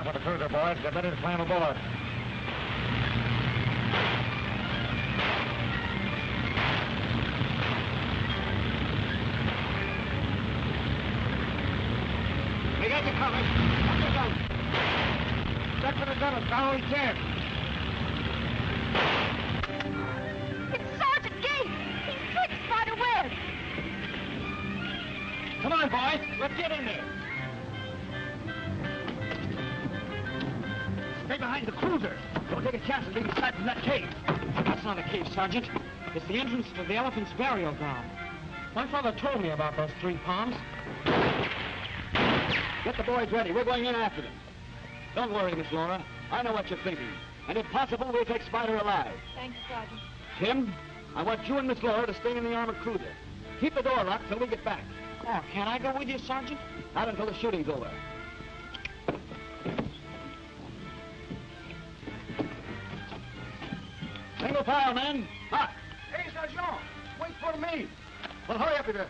With the cruiser, boys. Get ready to climb aboard.
We got you covered. Up the gun.
Check for the gun. Follow each end.
It's Sergeant Gates! He's tricked Spider Webb!
Come on, boys. Let's get in there. Stay behind the cruiser. Don't take a chance of being trapped in that cave.
That's not a cave, Sergeant. It's the entrance to the elephant's burial ground. My father told me about those 3 palms.
Get the boys ready. We're going in after them. Don't worry, Miss Laura. I know what you're thinking. And if possible, we'll take Spider alive.
Thanks, Sergeant.
Tim, I want you and Miss Laura to stay in the armored cruiser. Keep the door locked till we get back.
Oh, can't I go with you, Sergeant?
Not until the shooting's over. Single file, men. Hot.
Hey, Sergeant, wait for me.
Well, hurry up, Peter.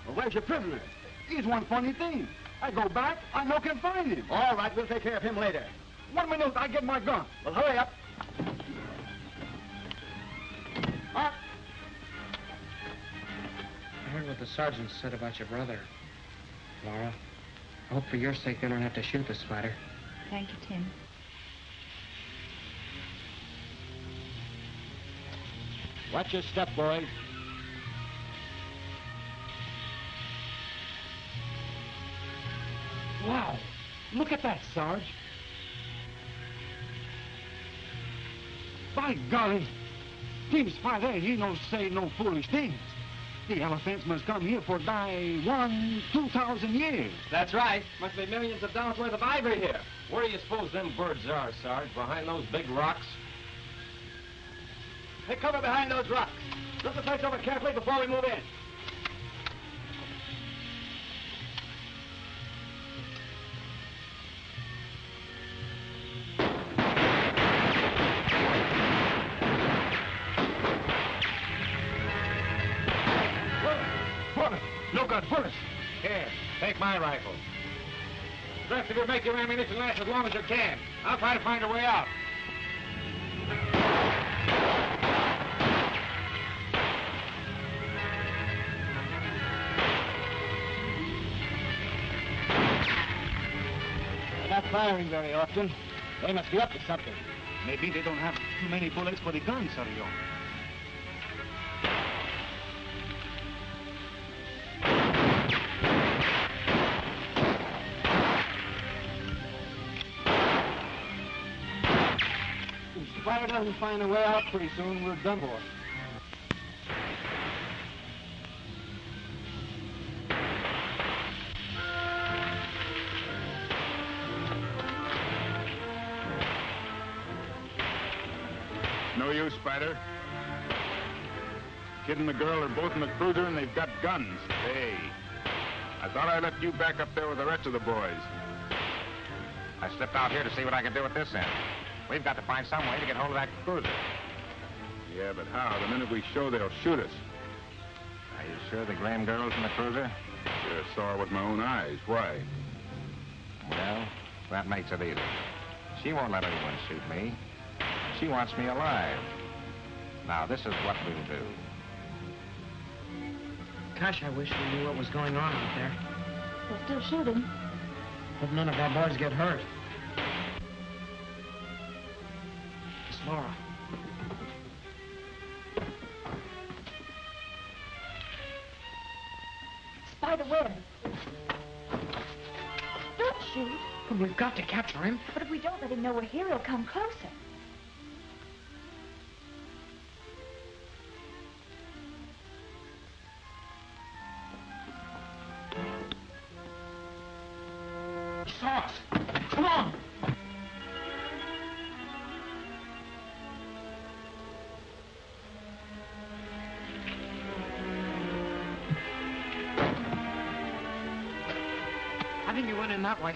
Well, where's your prisoner?
Here's one funny thing. I go back, I no can find him.
All right, we'll take care of him later.
1 minute, I get my gun.
Well, hurry up. Hot.
I heard what the sergeant said about your brother, Laura. I hope for your sake they don't have to shoot the Spider.
Thank you, Tim.
Watch your step, boys.
Wow, look at that, Sarge. By golly, Team Spider, he no say no foolish things. The elephants must come here for 2,000 years.
That's right. Must be millions of dollars worth of ivory here. Where do you suppose them birds are, Sarge? Behind those big rocks?
Take cover behind those rocks. Look the place over carefully before we move in.
Bullets! Look at bullets!
Here, take my rifle. The rest of you make your ammunition last as long as you can. I'll try to find a way out.
They're not firing very often. They must be up to something. Maybe they don't have too many bullets for the gun, Sergio.
Spider doesn't find a way out pretty soon, we're done for.
No use, Spider. Kid and the girl are both in the cruiser and they've got guns. Hey, I thought I left you back up there with the rest of the boys.
I slipped out here to see what I can do at this end. We've got to find some way to get hold of that cruiser.
Yeah, but how? The minute we show, they'll shoot us.
Are you sure the Graham girl's in the cruiser?
Sure saw it with my own eyes. Why?
Well, that makes it easy. She won't let anyone shoot me. She wants me alive. Now, this is what we'll do.
Gosh, I wish we knew what was going on out there.
They're still shooting.
Hope none of our boys get hurt. It's Laura.
Spider Webb. Don't shoot.
But we've got to capture him.
But if we don't let him know we're here, he'll come closer.
He saw us. Come on. I think he went in that way.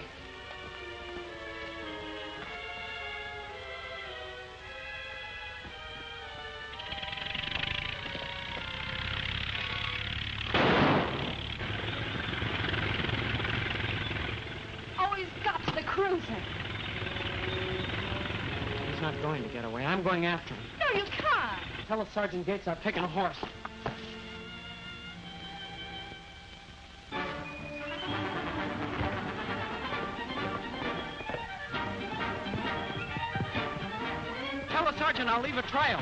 Oh, he's got to the cruiser.
He's not going to get away. I'm going after him.
No, you can't.
Tell Sergeant Gates I've taken a horse. Tell the sergeant I'll leave a trail.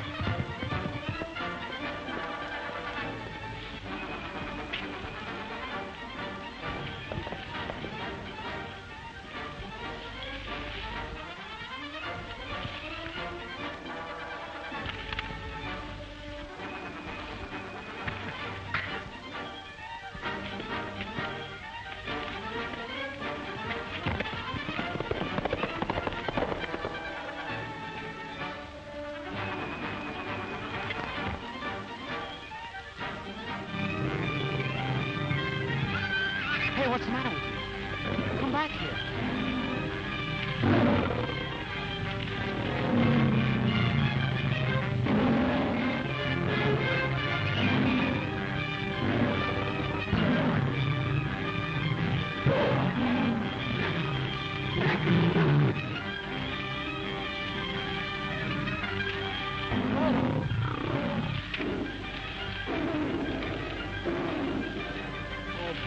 Hey, what's the matter with you? Come back here.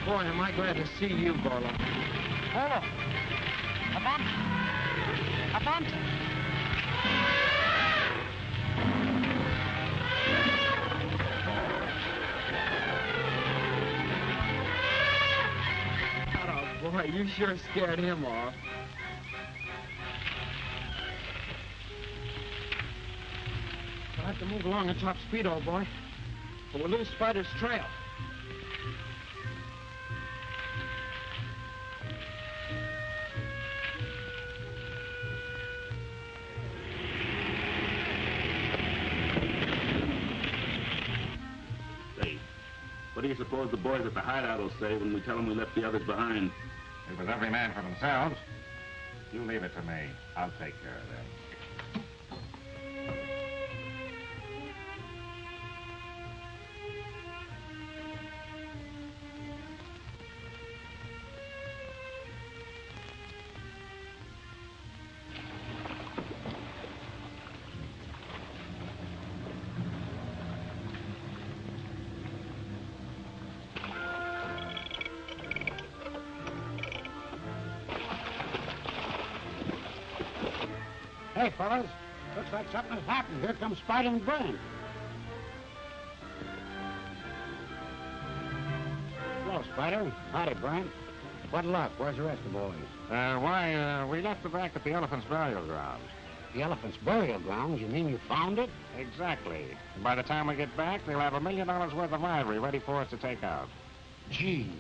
Boy, am I glad to see you, Barlow.
Oh, avanti. Avanti.
Oh, boy, you sure scared him off. We'll have to move along at top speed, old boy, or we'll lose Spider's trail.
What do you suppose the boys at the hideout will say when we tell them we left the others behind?
It was every man for themselves. You leave it to me. I'll take care of them.
Hey, fellas, looks like something has happened. Here comes Spider and Brent. Hello, Spider. Howdy, Brent. What luck? Where's the rest of the boys?
We left them back at the Elephant's burial ground.
The elephant's burial grounds? You mean you found it?
Exactly. By the time we get back, they'll have $1 million worth of ivory ready for us to take out.
Gee,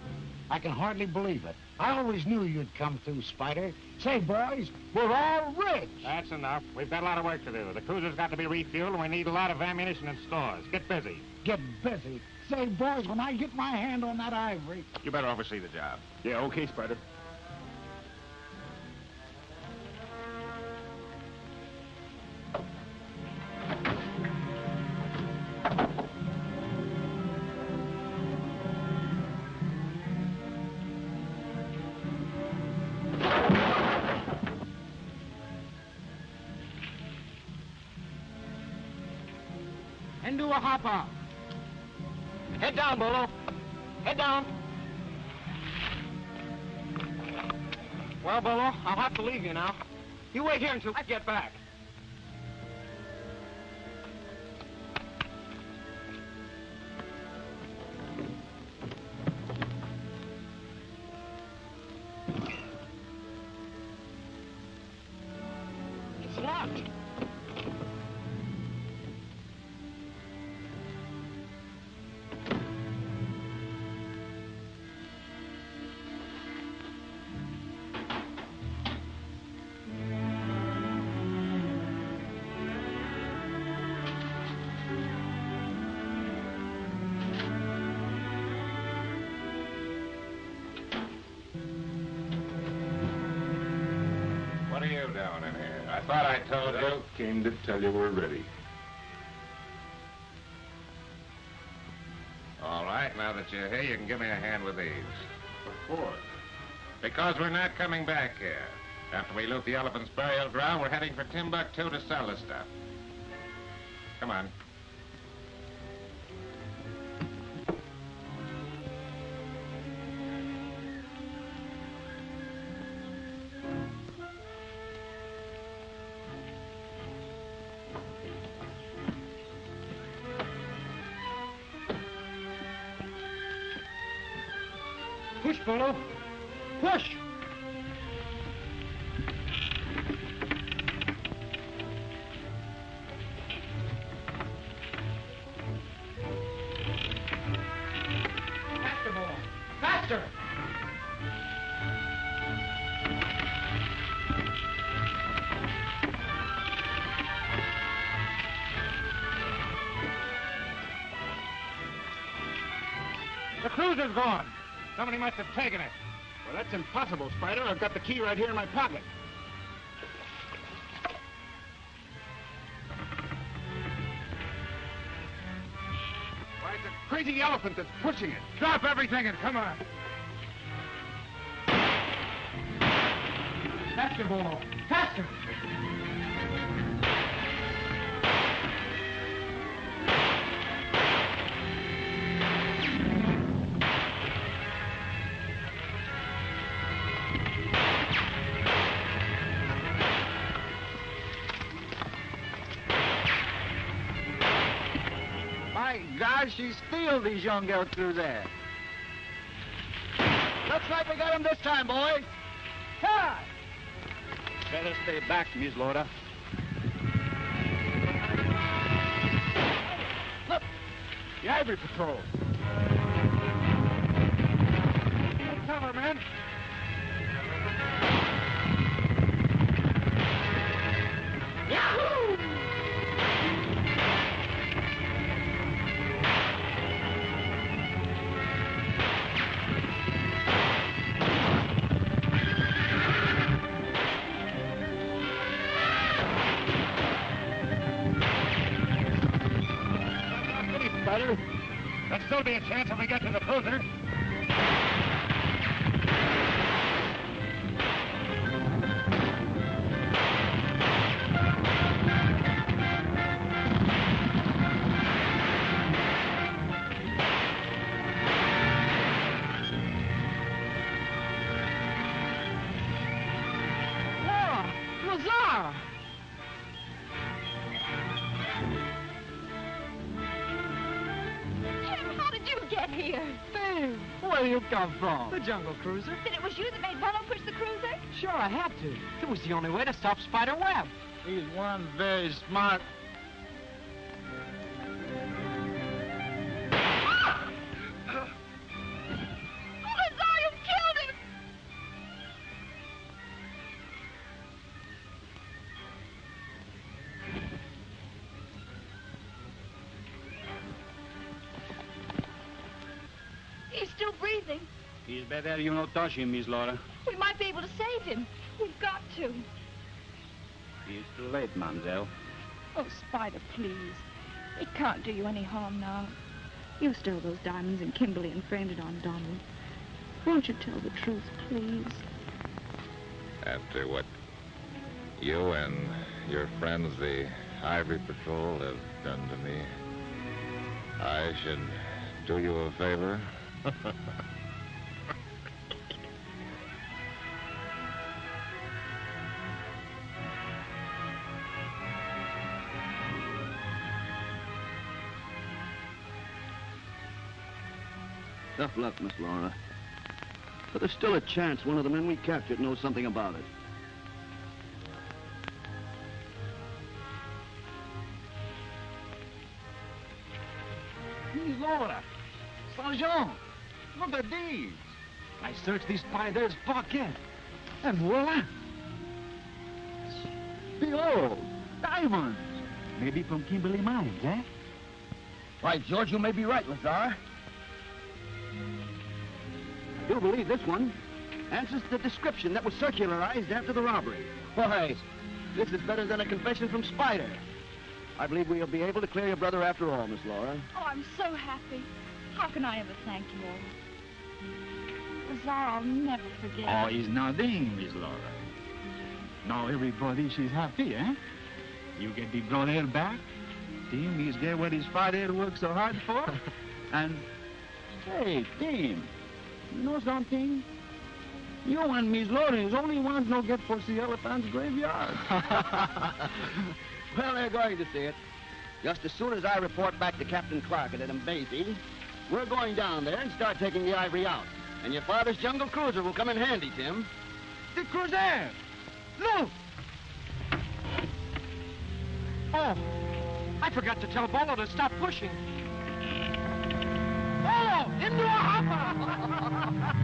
I can hardly believe it. I always knew you'd come through, Spider. Say, boys, we're all rich.
That's enough. We've got a lot of work to do. The cruiser's got to be refueled, and we need a lot of ammunition and stores. Get busy.
Get busy. Say, boys, when I get my hand on that ivory...
You better oversee the job.
Yeah, okay, Spider.
Into a hopper.
Head down, Bolo. Head down. Well, Bolo, I'll have to leave you now. You wait here until I get back.
It's locked.
What are you doing in here? I thought I told you.
Came to tell you we're ready.
All right, now that you're here, you can give me a hand with these.
What for?
Because we're not coming back here. After we loot the elephant's burial ground, we're heading for Timbuktu to sell the stuff. Come on.
Push, Bolo. Push! Faster, Bolo. Faster!
The cruiser's gone. Somebody must have taken it. Well, that's impossible, Spider. I've got the key right here in my pocket. Why, it's a crazy elephant that's pushing it. Drop everything and come on.
Faster, Bolo. Faster!
My God, she steals these young girls through there. Looks like we got them this time, boys. Hi! Better stay back, Miss Lora.
Look! The Ivory Patrol. Take cover, men. Yahoo! Spider. There'll still be a chance if we get to the cruiser.
Lora! Lazar!
How did you get here?
Steve, where do you come from? The jungle cruiser.
Then it was you that made Bolo push the cruiser?
Sure, I had to. It was the only way to stop Spider Webb.
He's one very smart...
He's still breathing.
He's better you not touch him, Miss Laura.
We might be able to save him. We've got to.
It's too late, Mademoiselle.
Oh, Spider, please. It can't do you any harm now. You stole those diamonds in Kimberly and framed it on Donald. Won't you tell the truth, please?
After what you and your friends, the Ivory Patrol, have done to me, I should do you a favor?
Tough luck, Miss Laura. But there's still a chance one of the men we captured knows something about it.
Miss Laura, Sergeant, look at these. I searched this spider's pocket, and voila. Behold, diamonds. Maybe from Kimberly Mines, eh?
Why, George, you may be right, Lazar. I do believe this one answers the description that was circularized after the robbery. Why, this is better than a confession from Spider. I believe we'll be able to clear your brother after all, Miss Laura.
Oh, I'm so happy. How can I ever thank you all? Lazar, I'll never forget.
Oh, it's nothing, Miss Laura. Now everybody she's happy, eh? You get the brother back. Tim, he's get what his father worked so hard for. And, hey, Tim, you know something? You and Miss Laura is only ones no get for the elephant's graveyard.
Well, they're going to see it. Just as soon as I report back to Captain Clark at Embassy, we're going down there and start taking the ivory out. And your father's jungle cruiser will come in handy, Tim.
The cruiser! Look! Oh, I forgot to tell Bolo to stop pushing. Bolo, into a hopper!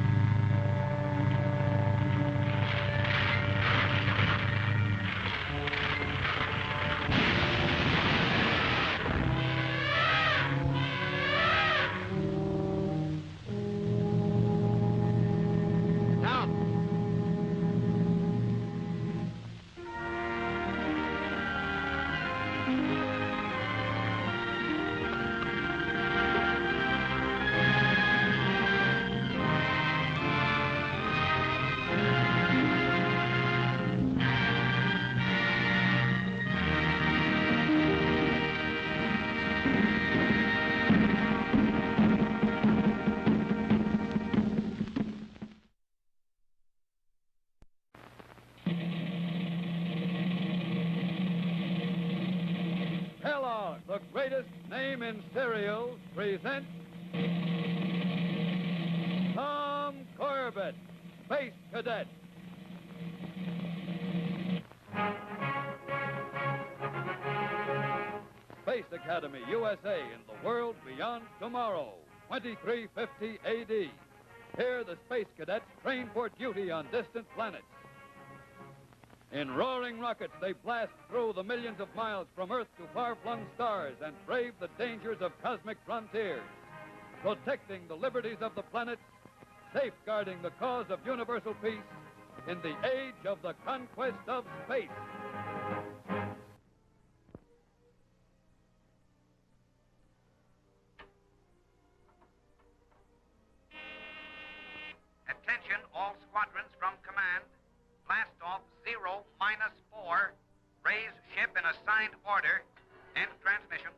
The greatest name in cereals presents Tom Corbett, Space Cadet. Space Academy, USA, in the world beyond tomorrow, 2350 AD. Here the Space Cadets train for duty on distant planets. In roaring rockets, they blast through the millions of miles from Earth to far-flung stars and brave the dangers of cosmic frontiers, protecting the liberties of the planets, safeguarding the cause of universal peace in the age of the conquest of space.
Attention, all squadrons from command. Blast off 0-4. Raise ship in assigned order. End transmission.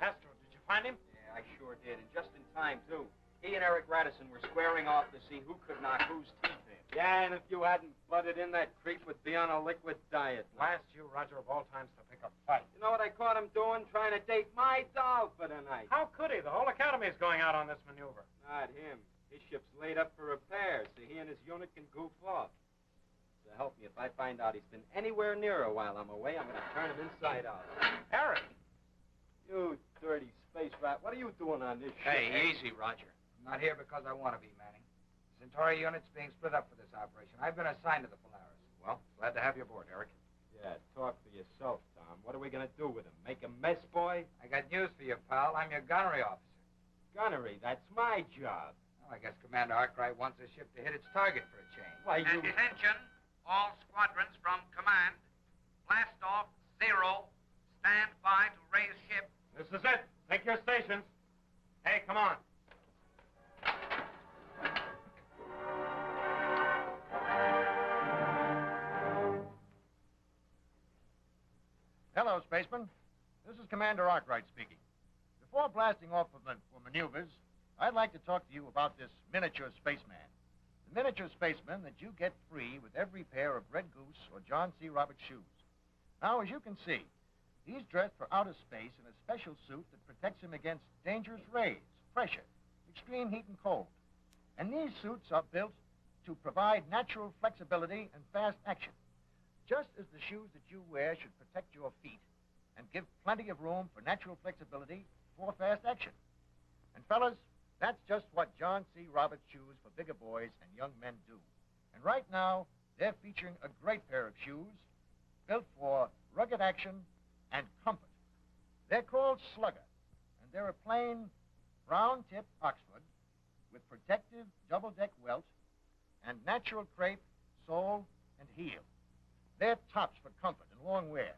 Astro, did you find him?
Yeah, I sure did, and just in time, too. He and Eric Radisson were squaring off to see who could knock whose teeth in.
Yeah, and if you hadn't butted in, that creep would be on a liquid diet. Last you, Roger, of all times to pick a fight.
You know what I caught him doing? Trying to date my doll for the night.
How could he? The whole academy's going out on this maneuver.
Not him. His ship's laid up for repairs, so he and his unit can goof off. So help me, if I find out he's been anywhere near her while I'm away, I'm going to turn him inside out.
Eric!
You dirty space rat, what are you doing on this ship?
Hey, easy, Roger. I'm not here because I want to be, Manning. Centauri unit's being split up for this operation. I've been assigned to the Polaris.
Well, glad to have you aboard, Eric.
Yeah, talk for yourself, Tom. What are we going to do with him? Make a mess, boy?
I got news for you, pal. I'm your gunnery officer.
Gunnery, that's my job.
Well, I guess Commander Arkwright wants the ship to hit its target for a change.
Why, you...
Attention, all squadrons from command. Blast off 0. Stand by to raise ship.
This is it. Take your stations. Hey, come on.
Hello, spaceman. This is Commander Arkwright speaking. Before blasting off for maneuvers, I'd like to talk to you about this miniature spaceman. The miniature spaceman that you get free with every pair of Red Goose or John C. Roberts shoes. Now, as you can see, he's dressed for outer space in a special suit that protects him against dangerous rays, pressure, extreme heat and cold. And these suits are built to provide natural flexibility and fast action. Just as the shoes that you wear should protect your feet and give plenty of room for natural flexibility for fast action. And fellas, that's just what John C. Roberts shoes for bigger boys and young men do. And right now, they're featuring a great pair of shoes built for rugged action and comfort. They're called Slugger, and they're a plain brown-tip Oxford with protective double-deck welt and natural crepe, sole, and heel. They're tops for comfort and long wear.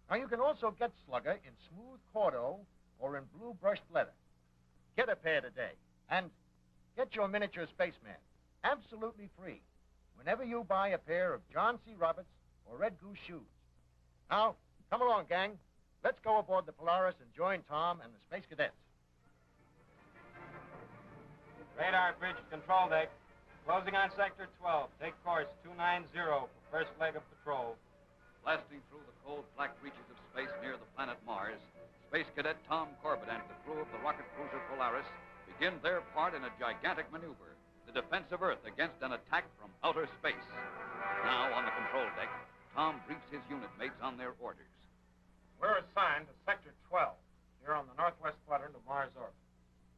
Now, you can also get Slugger in smooth cordo or in blue brushed leather. Get a pair today, and get your miniature spaceman absolutely free whenever you buy a pair of John C. Roberts or Red Goose shoes. Now, come along, gang. Let's go aboard the Polaris and join Tom and the Space Cadets.
Radar bridge control deck. Closing on Sector 12. Take course 290 for first leg of patrol.
Blasting through the cold, black reaches of space near the planet Mars, Space Cadet Tom Corbett and the crew of the rocket cruiser Polaris begin their part in a gigantic maneuver, the defense of Earth against an attack from outer space. Now, on the control deck, Tom briefs his unit mates on their orders.
We're assigned to Sector 12, here on the northwest quadrant of Mars orbit.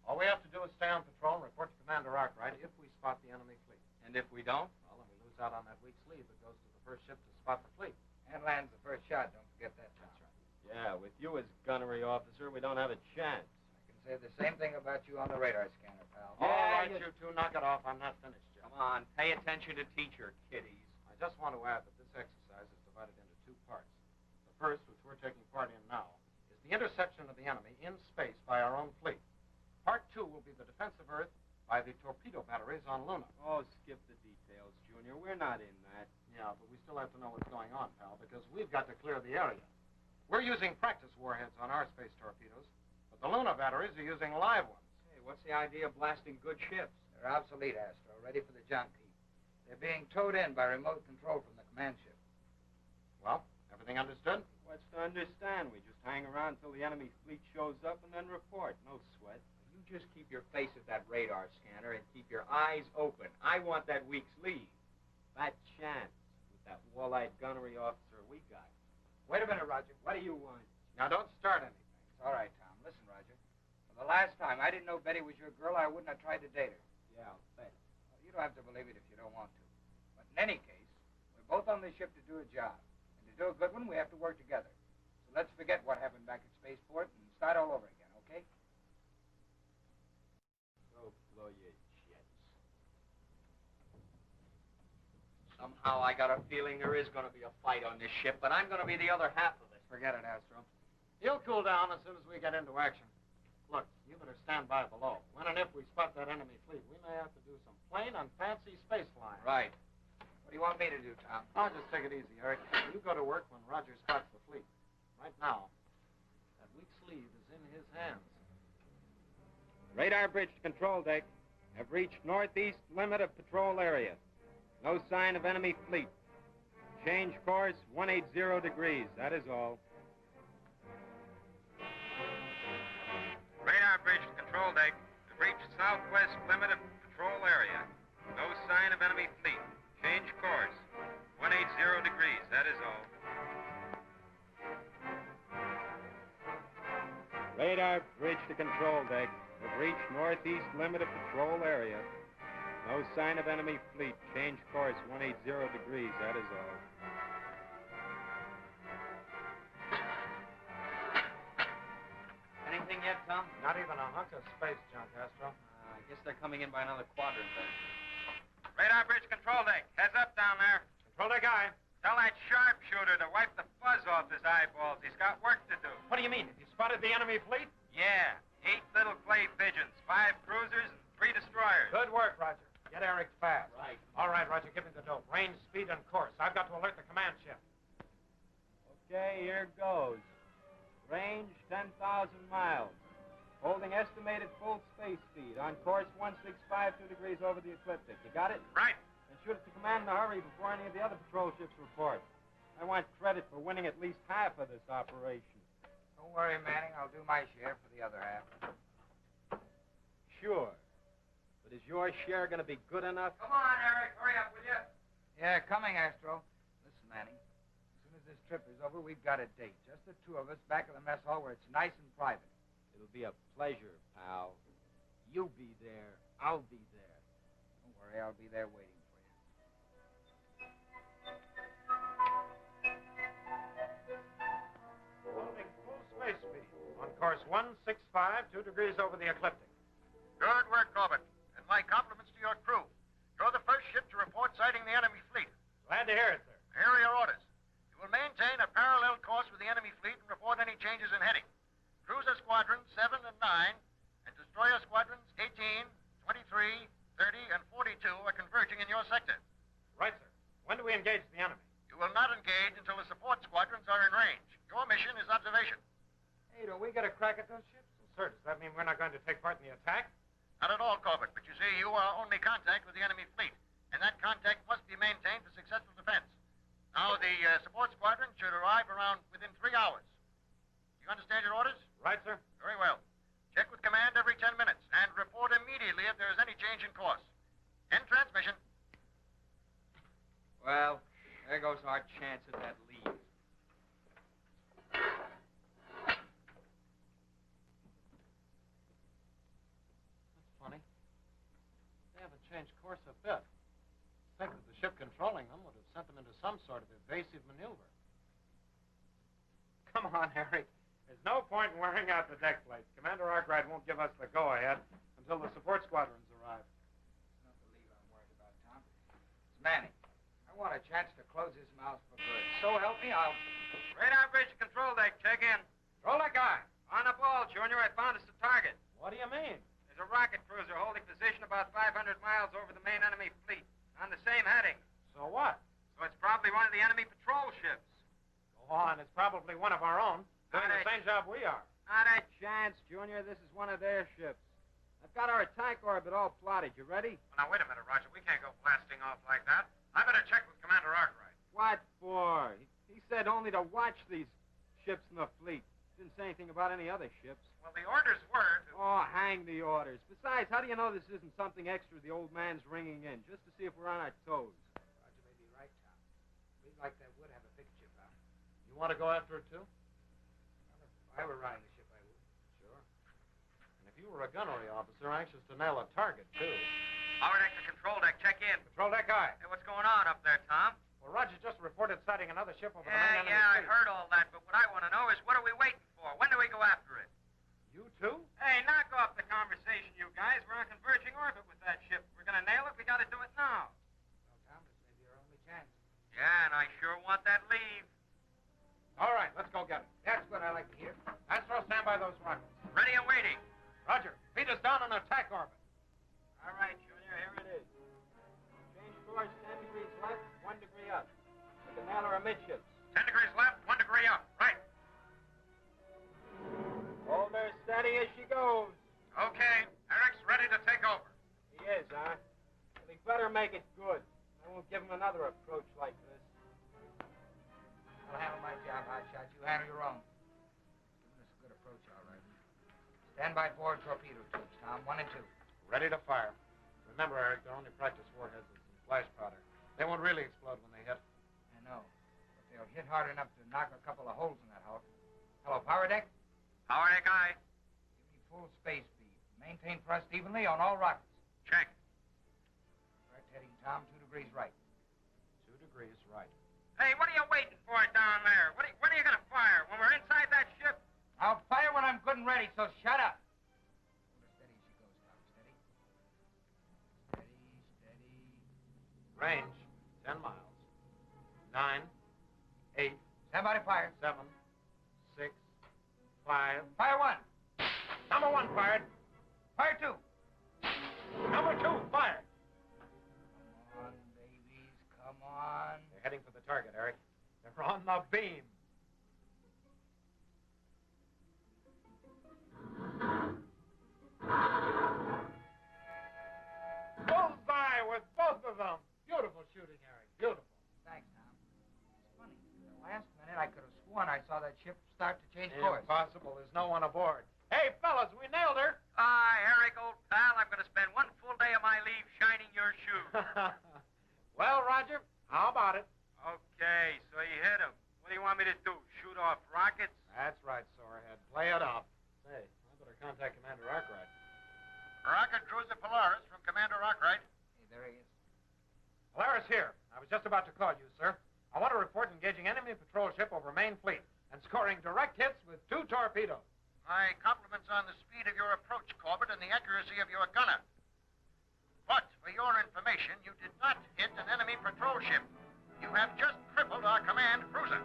All we have to do is stay on patrol and report to Commander Arkwright if we spot the enemy fleet.
And if we don't?
Well, then we lose out on that week's leave that goes to the first ship to spot the fleet.
And lands the first shot, don't forget that.
That's right.
Yeah, with you as gunnery officer, we don't have a chance.
I can say the same thing about you on the radar scanner, pal.
All right, you two, knock it off. I'm not finished yet.
Come on, pay attention to teacher, kiddies.
I just want to add that this exercise is divided into two parts. The first, which we're taking part in now, is the interception of the enemy in space by our own fleet. Part 2 will be the defense of Earth by the torpedo batteries on Luna.
Oh, skip the details, Junior. We're not in that.
Yeah, but we still have to know what's going on, pal, because we've got to clear the area. We're using practice warheads on our space torpedoes, but the Luna batteries are using live ones.
Hey, what's the idea of blasting good ships?
They're obsolete, Astro, ready for the junk heap. They're being towed in by remote control from the command ship.
Well, everything understood?
What's to understand? We just hang around until the enemy fleet shows up and then report. No sweat. You just keep your face at that radar scanner and keep your eyes open. I want that week's lead. Fat chance with that wall-eyed gunnery officer we got.
Wait a minute, Roger. What do you want?
Now, don't start anything.
It's all right, Tom. Listen, Roger. For the last time, I didn't know Betty was your girl. I wouldn't have tried to date her.
Yeah, I'll bet.
Well, you don't have to believe it if you don't want to. But in any case, we're both on this ship to do a job. And to do a good one, we have to work together. So let's forget what happened back at Spaceport and start all over again, okay?
Go blow your jets.
Somehow I got a feeling there is going to be a fight on this ship, but I'm going to be the other half of it.
Forget it, Astro.
He'll cool down as soon as we get into action. Look, you better stand by below. When and if we spot that enemy fleet, we may have to do some plain and fancy space flying.
Right. What do you want me to do, Tom?
I'll just take it easy, Eric. You go to work when Roger spots the fleet. Right now, that weak sleeve is in his hands.
Radar bridge to control deck. Have reached northeast limit of patrol area. No sign of enemy fleet. Change course 180 degrees. That is all. Radar bridge to control deck. Have reached southwest limit of patrol area. No sign of enemy fleet. Change course 180
Radar bridge to control deck. We've reached northeast limit of patrol area. No sign of enemy fleet. Change course 180 degrees, that is all.
Anything yet, Tom?
Not even a hunk of space, John Castro.
I guess they're coming in by another quadrant then.
Radar bridge control deck. Heads up down there.
Control deck aye.
Tell that sharpshooter to wipe the fuzz off his eyeballs. He's got work to do.
What do you mean? Have you spotted the enemy fleet?
Yeah. 8 little clay pigeons, 5 cruisers, and 3 destroyers.
Good work, Roger. Get Eric fast.
Right.
All right, Roger, give me the dope. Range, speed, and course. I've got to alert the command ship. Okay, here goes. Range 10,000 miles. Holding estimated full space speed. On course 165, 2 degrees over the ecliptic. You got it?
Right.
And shoot it to command in a hurry before any of the other patrol ships report. I want credit for winning at least half of this operation.
Don't worry, Manning. I'll do my share for the other half.
Sure. But is your share going to be good enough?
Come on, Eric. Hurry up, will you?
Yeah, coming, Astro. Listen, Manning. As soon as this trip is over, we've got a date. Just the two of us back at the mess hall where it's nice and private.
It'll be a pleasure, pal. You'll be there. I'll be there.
Don't worry, I'll be there waiting for you.
Holding full space speed. On course 165, 2 degrees over the ecliptic.
Good work, Corbett. And my compliments to your crew. You're the first ship to report sighting the enemy fleet.
Glad to hear it, sir.
Here are your orders. You will maintain a parallel course with the enemy fleet and report any changes in heading. Cruiser squadrons 7 and 9 and destroyer squadrons 18, 23, 30, and 42 are converging in your sector.
Right, sir. When do we engage the enemy?
You will not engage until the support squadrons are in range. Your mission is observation.
Hey, do we get a crack at those ships? Well, sir, does that mean we're not going to take part in the attack?
Not at all, Corbett, but you see, you are only contact with the enemy fleet, and that contact must be maintained for successful defense. Now, the support squadron should arrive around within 3 hours. Do you understand your orders?
Right, sir.
Very well. Check with command every 10 minutes and report immediately if there is any change in course. End transmission.
Well, there goes our chance at that lead.
That's funny. They haven't changed course a bit. I think that the ship controlling them would have sent them into some sort of evasive maneuver. Come on, Harry. There's no point in wearing out the deck plates. Commander Arkwright won't give us the go-ahead until the support squadrons arrive.
It's not the lead I'm worried about, Tom. It's Manning. I want a chance to close his mouth for good. So help me, I'll...
Radar bridge control deck, check in.
Roll that guy.
On the ball, Junior. I found us a target.
What do you mean?
There's a rocket cruiser holding position about 500 miles over the main enemy fleet, on the same heading.
So what?
So it's probably one of the enemy patrol ships.
Go on. It's probably one of our own. Doing the same job we are. Not a chance, Junior. This is one of their ships. I've got our attack orbit all plotted. You ready?
Well, now, wait a minute, Roger. We can't go blasting off like that. I better check with Commander Arkwright.
What for? He said only to watch these ships in the fleet. Didn't say anything about any other ships.
Well, the orders were to...
Oh, hang the orders. Besides, how do you know this isn't something extra the old man's ringing in, just to see if we're on our toes?
Roger may be right, Tom. We'd like that wood have a big ship out.
You want to go after it, too?
If I were riding the ship, I would.
Sure. And if you were a gunnery officer anxious to nail a target, too.
Power deck to control deck, check in.
Control deck aye.
Hey, what's going on up there, Tom?
Well, Roger just reported sighting another ship over the main enemy
I
fleet.
heard all that, but what I want to know is what are we waiting for? When do we go after it?
You too?
Hey, knock off the conversation, you guys. We're on converging orbit with that ship. We're going to nail it. We got to do it now.
Well, Tom, this may be our only chance.
Yeah, and I sure want that leave.
All right, let's go get it.
That's what I like to hear.
Astro, stand by those rockets.
Ready and waiting.
Roger, feed us down on attack orbit.
All right, Junior, here it is.
Change course 10 degrees left, 1 degree up. With the nailer amidships.
10 degrees left, 1 degree up. Right.
Hold her steady as she goes.
Okay, Eric's ready to take over.
He is, huh? Well, he better make it good. I won't give him another approach like this.
I'll handle my job, Hotshot. You handle your own. Giving us a good approach, all right. Stand by forward torpedo tubes, Tom. 1 and 2.
Ready to fire. Remember, Eric, they're only practice warheads with some flash powder. They won't really explode when they hit.
I know. But they'll hit hard enough to knock a couple of holes in that hull. Hello, power deck?
Power deck aye.
full space speed. Maintain thrust evenly on all rockets.
Check.
Correct heading, Tom. 2 degrees right.
2 degrees right.
Hey, what are you waiting for down there? When are you going to fire? When we're inside that ship?
I'll fire when I'm good and ready, so shut up. Steady she goes, Tom. Steady. Steady.
Range, 10 miles. 9, 8.
Stand by to fire.
7, 6, 5.
Fire 1.
Number 1 fired.
Fire 2.
Number 2 fired.
Come on, babies. Come on.
They're heading for the target, Eric. They're on the beam. Bullseye with both of them. Beautiful shooting, Eric. Beautiful.
Thanks, Tom. It's funny. At the last minute, I could have sworn I saw that ship start to change course.
Impossible. There's no one aboard. Hey, fellas, we nailed her.
Hi, Eric, old pal. I'm going to spend one full day of my leave shining your shoes.
Well, Roger, how about it?
Okay, so you hit him. What do you want me to do? Shoot off rockets?
That's right, Sorehead. Play it up. Say, I better contact Commander Arkwright.
Rocket cruiser Polaris from Commander Arkwright.
Hey, there he is.
Polaris here. I was just about to call you, sir. I want to report engaging enemy patrol ship over main fleet and scoring direct hits with 2 torpedoes.
My compliments on the speed of your approach, Corbett, and the accuracy of your gunner. But, for your information, you did not hit an enemy patrol ship. You have just crippled our command cruiser.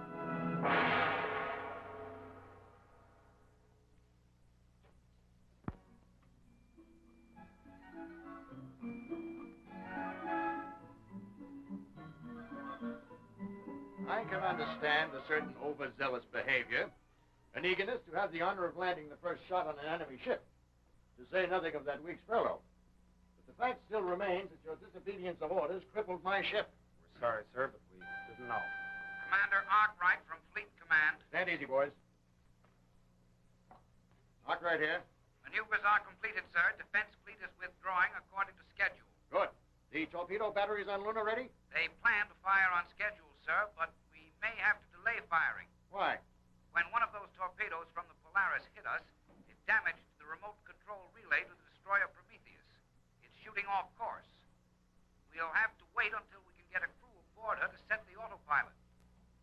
I can understand a certain overzealous behavior, an eagerness to have the honor of landing the first shot on an enemy ship, to say nothing of that week's furlough. But the fact still remains that your disobedience of orders crippled my ship.
We're sorry, sir, but we didn't know.
Commander Arkwright from Fleet Command.
Stand easy, boys. Arkwright here.
Maneuvers are completed, sir. Defense fleet is withdrawing according to schedule.
Good. The torpedo batteries on Luna ready?
They plan to fire on schedule, sir, but we may have to delay firing.
Why?
When one of those torpedoes from the Polaris hit us, it damaged the remote control relay to the destroyer Prometheus. It's shooting off course. We'll have to wait until we can get a crew aboard her to set the autopilot.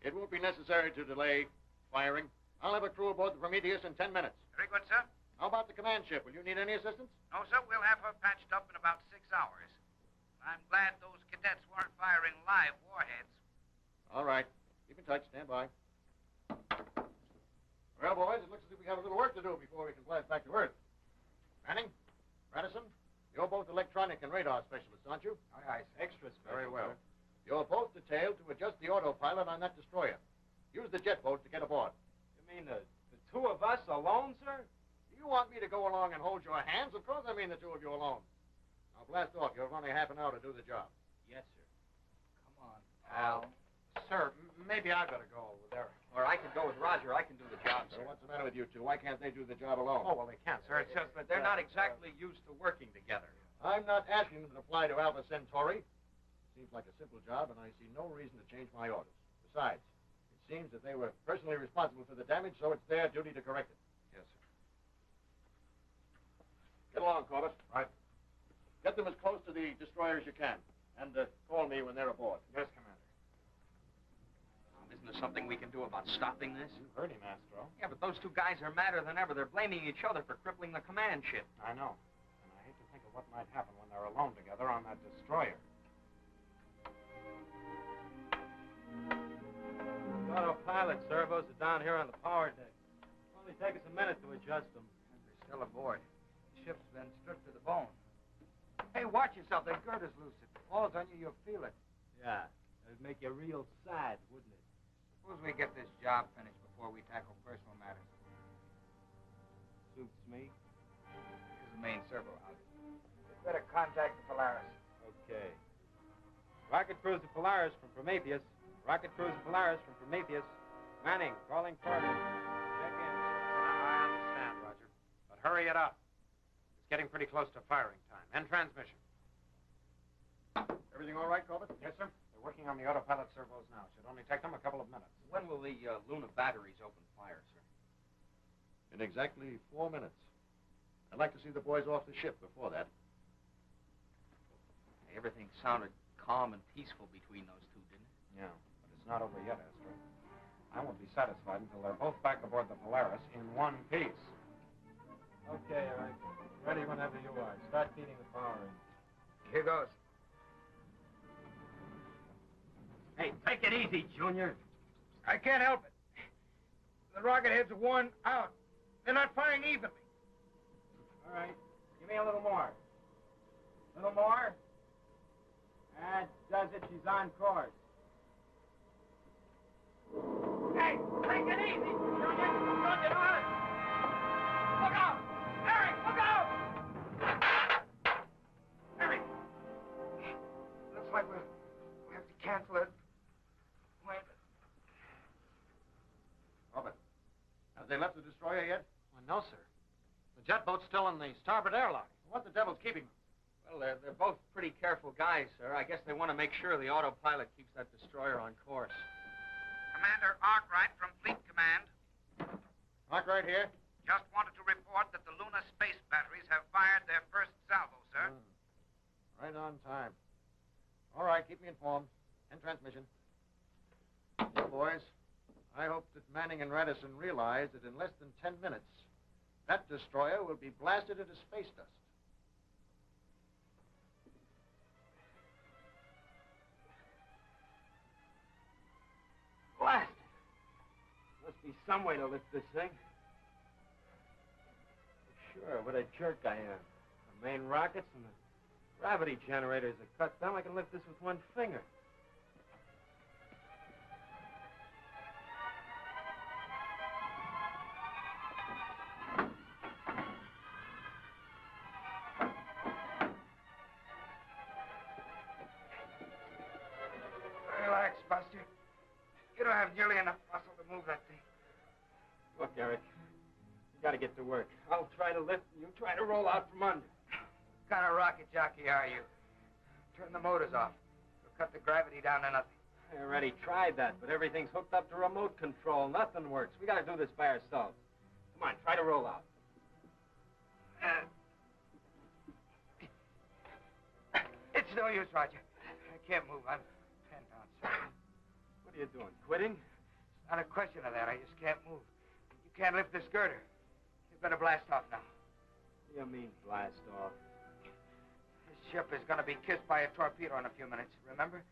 It won't be necessary to delay firing. I'll have a crew aboard the Prometheus in 10 minutes.
Very good, sir.
How about the command ship? Will you need any assistance?
No, sir. We'll have her patched up in about 6 hours. I'm glad those cadets weren't firing live warheads.
All right. Keep in touch. Stand by. Well, boys, it looks as if we have a little work to do before we can blast back to Earth. Manning, Radisson, you're both electronic and radar specialists, aren't you?
Aye, aye.
Extra special. Very well. You're both detailed to adjust the autopilot on that destroyer. Use the jet boat to get aboard.
You mean the 2 of us alone, sir?
Do you want me to go along and hold your hands? Of course I mean the 2 of you alone. Now blast off. You have only half an hour to do the job.
Yes, sir. Come on, pal.
Sir, maybe I better go with Eric.
Or I could go with Roger. I can do the job, sir.
What's the matter with you two? Why can't they do the job alone?
Oh, well, they can't, sir. It's just that
They're not exactly used to working together.
I'm not asking them to fly to Alpha Centauri. Seems like a simple job, and I see no reason to change my orders. Besides, it seems that they were personally responsible for the damage, so it's their duty to correct it.
Yes, sir.
Get along, Corbett.
Right.
Get them as close to the destroyer as you can, and call me when they're aboard.
Yes, Commander.
Isn't there something we can do about stopping this?
You heard him, Astro.
Yeah, but those 2 guys are madder than ever. They're blaming each other for crippling the command ship.
I know. And I hate to think of what might happen when they're alone together on that destroyer.
The autopilot servos are down here on the power deck. It'll only take us a minute to adjust them.
They're still aboard. The ship's been stripped to the bone. Hey, watch yourself. The girder's loose. If it falls on you, you'll feel it.
Yeah, it'd make you real sad, wouldn't it?
Suppose we get this job finished before we tackle personal matters.
Suits me.
Here's the main servo house. You'd better contact the Polaris.
Okay. Rocket cruiser Polaris from Prometheus. Rocket cruiser Polaris from Prometheus. Manning, calling Corbett. Check in.
I understand, Roger. But hurry it up. It's getting pretty close to firing time. End transmission.
Everything all right, Corbett?
Yes, sir. They're working on the autopilot servos now. Should only take them a couple of minutes.
When will the Luna batteries open fire, sir?
In exactly 4 minutes.
I'd like to see the boys off the ship before that.
Everything sounded calm and peaceful between those two, didn't it?
Yeah, but it's not over yet, Astro. I won't be satisfied until they're both back aboard the Polaris in one piece. Okay, Eric. Ready whenever you are. Start feeding the power in.
Here goes.
Hey, take it easy, Junior.
I can't help it. The rocket heads are worn out. They're not firing evenly.
All right. Give me a little more. A little more. That does it. She's on course.
Hey, take it easy, Junior. Don't get on it. Look out! Eric, look out! Eric! Looks like we'll have to cancel it. Wait.
Robert, have they left the destroyer yet?
Well, no, sir. The jet boat's still in the starboard airlock.
What the devil's keeping them?
Well, they're both pretty careful guys, sir. I guess they want to make sure the autopilot keeps that destroyer on course.
Commander Arkwright from Fleet Command.
Arkwright here.
Just wanted to report that the Luna space batteries have fired their first salvo, sir.
Right on time. All right, keep me informed. End transmission. Well, boys, I hope that Manning and Radisson realize that in less than 10 minutes, that destroyer will be blasted into space dust.
Blast! Must be some way to lift this thing. Sure, what a jerk I am. The main rockets and the gravity generators are cut down. I can lift this with one finger.
Relax, Buster. You don't have nearly enough muscle to move that thing.
Look, Eric, you gotta get to work. I'll try to lift and you try to roll out from under.
What kind of rocket jockey are you? Turn the motors off. You'll cut the gravity down to nothing.
I already tried that, but everything's hooked up to remote control. Nothing works. We gotta do this by ourselves. Come on, try to roll out.
It's no use, Roger. I can't move. I'm pinned down, sir.
What are you doing, quitting?
It's not a question of that. I just can't move. You can't lift this girder. You better blast off now.
What do you mean, blast off?
This ship is going to be kissed by a torpedo in a few minutes, remember?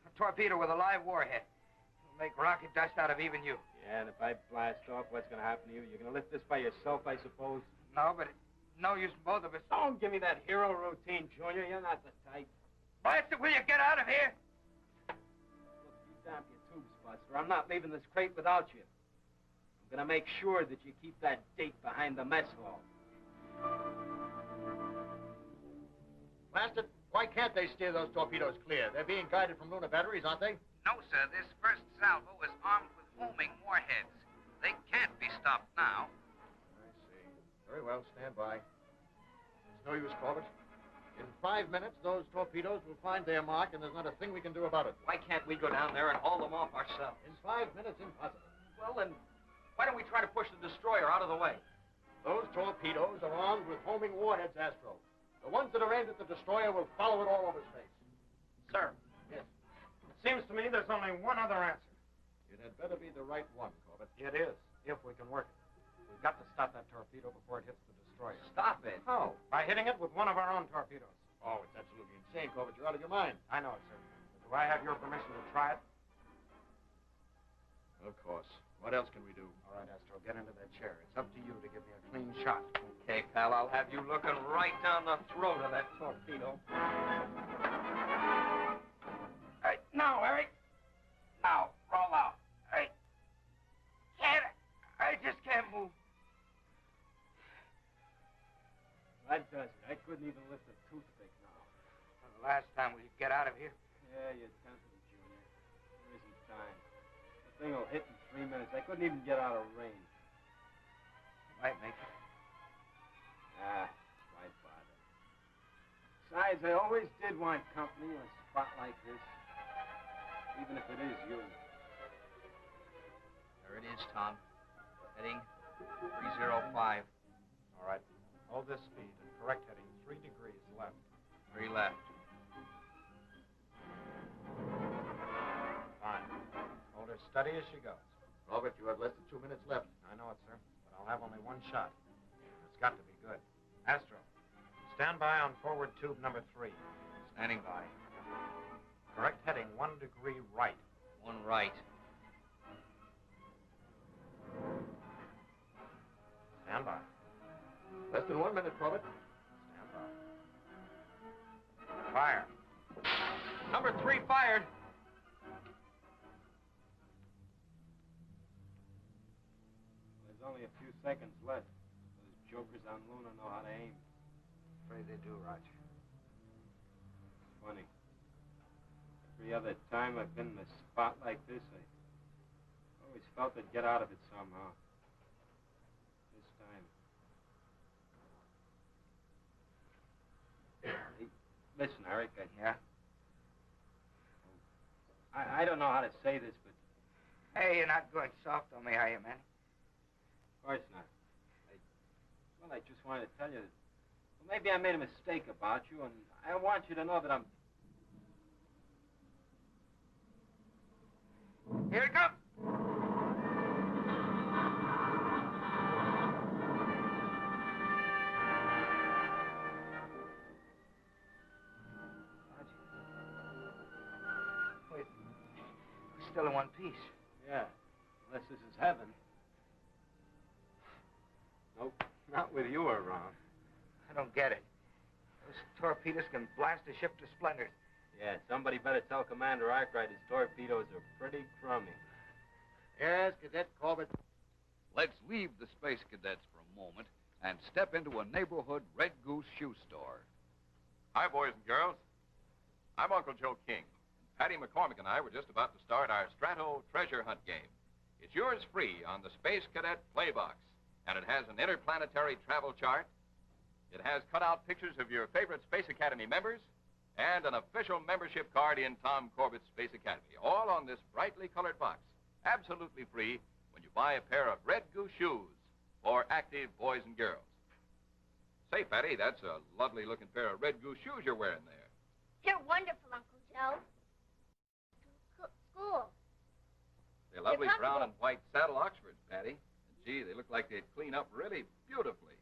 A torpedo with a live warhead. It'll make rocket dust out of even you.
Yeah, and if I blast off, what's going to happen to you? You're going to lift this by yourself, I suppose?
No, but it's no use in both of us.
Don't give me that hero routine, Junior. You're not the type.
Blast it, will you get out of here?
Look, you damp your tubes, Buster. I'm not leaving this crate without you. I'm going to make sure that you keep that date behind the mess hall.
Blasted, why can't they steer those torpedoes clear? They're being guided from lunar batteries, aren't they?
No, sir. This first salvo is armed with homing warheads. They can't be stopped now.
I see. Very well, stand by. It's no use, Corbett. In 5 minutes, those torpedoes will find their mark, and there's not a thing we can do about it.
Why can't we go down there and haul them off ourselves?
In 5 minutes, impossible.
Well, then, why don't we try to push the destroyer out of the way?
Those torpedoes are armed with homing warheads, Astro. The ones that are aimed at the destroyer will follow it all over space.
Sir.
Yes.
It seems to me there's only one other answer.
It had better be the right one, Corbett.
It is, if we can work it. We've got to stop that torpedo before it hits the destroyer.
Stop it.
How? By hitting it with one of our own torpedoes.
Oh, it's absolutely insane, Corbett. You're out of your mind.
I know it, sir. But do I have your permission to try it?
Of course. What else can we do?
All right, Astro, get into that chair. It's up to you to give me a clean shot.
Okay, pal, I'll have you looking right down the throat of that torpedo.
Hey, now, Eric. Now, roll out. Hey. I just can't move.
That does it. I couldn't even lift a toothpick now.
Well, the last time we get out of here.
Yeah, you're tempting me, Junior. There isn't time. The thing will hit in 3 minutes. I couldn't even get out of range.
Might make it.
Ah, why bother? Besides, I always did want company in a spot like this. Even if it is you.
There it is, Tom. Heading 305.
All right. Hold this speed and correct heading 3 degrees left.
3 left.
Fine. Hold her steady as she goes.
Robert, you have less than 2 minutes left.
I know it, sir, but I'll have only one shot. It's got to be good. Astro, stand by on forward tube number 3.
Standing by.
Correct heading 1 degree right.
1 right.
Stand by.
Less than 1 minute, Robert.
Stand by. Fire.
Number 3 fired.
There's only a few seconds left. Those jokers on Luna know how to aim.
Afraid they do, Roger.
It's funny. Every other time I've been in a spot like this, I always felt I'd get out of it somehow. This time. Hey, listen, Eric.
Yeah?
I don't know how to say this, but...
Hey, you're not going soft on me, are you, man?
Of course not. I just wanted to tell you that... Well, maybe I made a mistake about you, and I want you to know that I'm...
Here it comes. Wait. We're still in one piece.
Yeah, unless this is heaven. Nope, not with you around.
I don't get it. Those torpedoes can blast a ship to splinters.
Yeah, somebody better tell Commander Arkwright his torpedoes are pretty crummy.
Yes, Cadet Corbett.
Let's leave the Space Cadets for a moment and step into a neighborhood Red Goose shoe store.
Hi, boys and girls. I'm Uncle Joe King. Patty McCormick and I were just about to start our Strato treasure hunt game. It's yours free on the Space Cadet Playbox, and it has an interplanetary travel chart. It has cutout pictures of your favorite Space Academy members and an official membership card in Tom Corbett's Space Academy, all on this brightly colored box, absolutely free when you buy a pair of Red Goose shoes for active boys and girls. Say, Patty, that's a lovely-looking pair of Red Goose shoes you're wearing there.
You're wonderful, Uncle Joe. School.
They're lovely
You're
brown
comfortable.
and white saddle Oxfords, Patty. And gee, they look like they'd clean up really beautifully.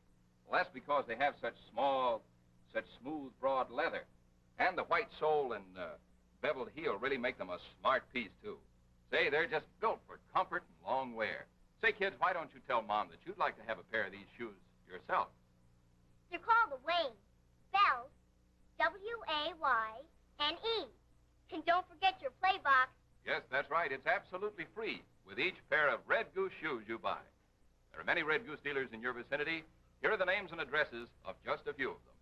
Well, that's because they have such smooth, broad leather. And the white sole and beveled heel really make them a smart piece, too. Say, they're just built for comfort and long wear. Say, kids, why don't you tell Mom that you'd like to have a pair of these shoes yourself?
They're called the Wayne. Spelled W-A-Y-N-E. And don't forget your play box.
Yes, that's right. It's absolutely free with each pair of Red Goose shoes you buy. There are many Red Goose dealers in your vicinity. Here are the names and addresses of just a few of them.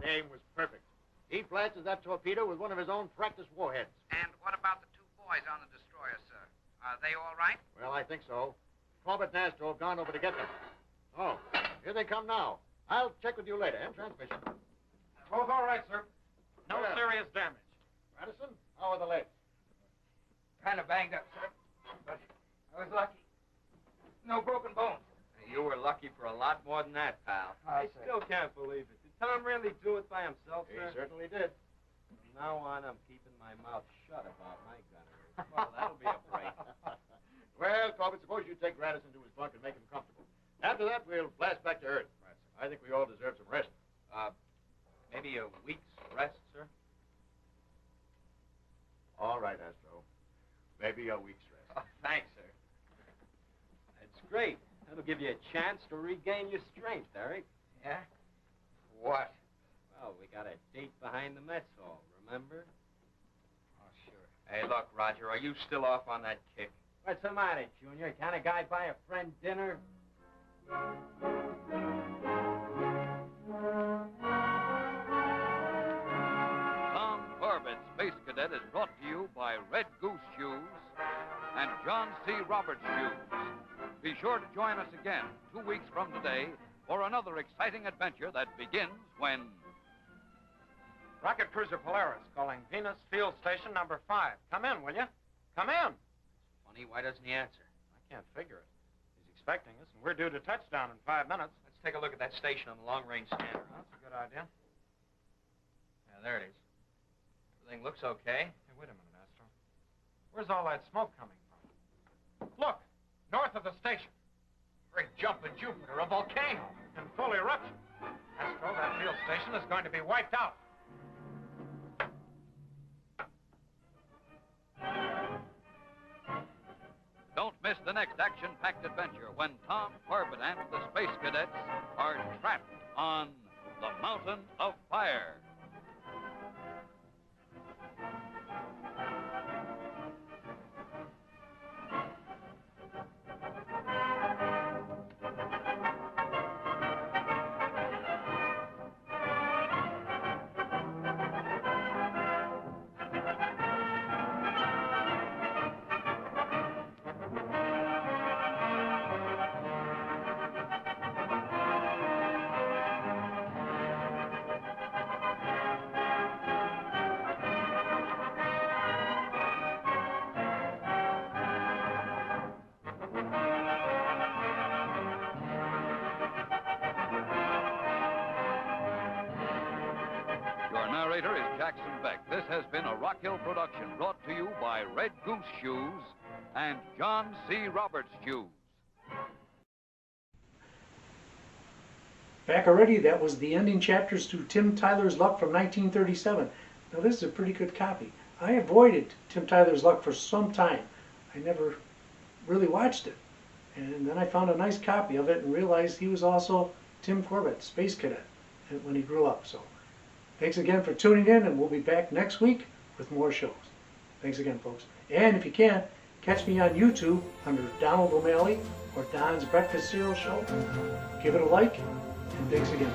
Aim was perfect. He blasted that torpedo with one of his own practice warheads.
And what about the 2 boys on the destroyer, sir? Are they all right?
Well, I think so. Corbett and Astro have gone over to get them. Oh, here they come now. I'll check with you later. End transmission.
Both all right, sir. No
Well.
serious damage.
Radisson, how are the legs?
Kind of banged up, sir. But I was lucky. No broken bones.
You were lucky for a lot more than that, pal.
I still can't believe it. Did Tom really do it by himself,
He
sir?
certainly did.
From now on, I'm keeping my mouth shut about my gunnery. Well, that'll be a break.
Well, Corbett, suppose you take Radisson to his bunk and make him comfortable. after that, we'll blast back to Earth. Right, sir. I think we all deserve some rest.
Maybe a week's rest, sir?
All right, Astro. Maybe a week's rest.
Oh, thanks, sir. That's great. That'll give you a chance to regain your strength, Eric.
Yeah? What?
Well, we got a date behind the mess hall, remember?
Oh, sure. Hey, look, Roger, are you still off on that kick?
What's the matter, Junior? Can't a guy buy a friend dinner?
Tom Corbett, Space Cadet, is brought to you by Red Goose Shoes and John C. Roberts Shoes. Be sure to join us again 2 weeks from today for another exciting adventure that begins when...
Rocket Cruiser Polaris calling Venus Field Station number 5. Come in, will you? Come in.
Funny, why doesn't he answer?
I can't figure it. He's expecting us, and we're due to touchdown in 5 minutes.
Let's take a look at that station on the long-range scanner.
That's a good idea.
Yeah, there it is. Everything looks okay.
Hey, wait a minute, Astro. Where's all that smoke coming from? Look, north of the station. Great jumping Jupiter, a volcano in full eruption. Astro, that field station is going to be wiped out.
Don't miss the next action-packed adventure when Tom Corbett and the Space Cadets are trapped on the Mountain of Fire. Your narrator is Jackson Beck. This has been a Rock Hill production brought to you by Red Goose Shoes and John C. Roberts Shoes.
Back already, that was the ending chapters to Tim Tyler's Luck from 1937. Now this is a pretty good copy. I avoided Tim Tyler's Luck for some time. I never really watched it. And then I found a nice copy of it and realized he was also Tim Corbett, Space Cadet, when he grew up. So thanks again for tuning in, and we'll be back next week with more shows. Thanks again, folks. And if you can, catch me on YouTube under Donald O'Malley or Don's Breakfast Cereal Show. Give it a like, and thanks again.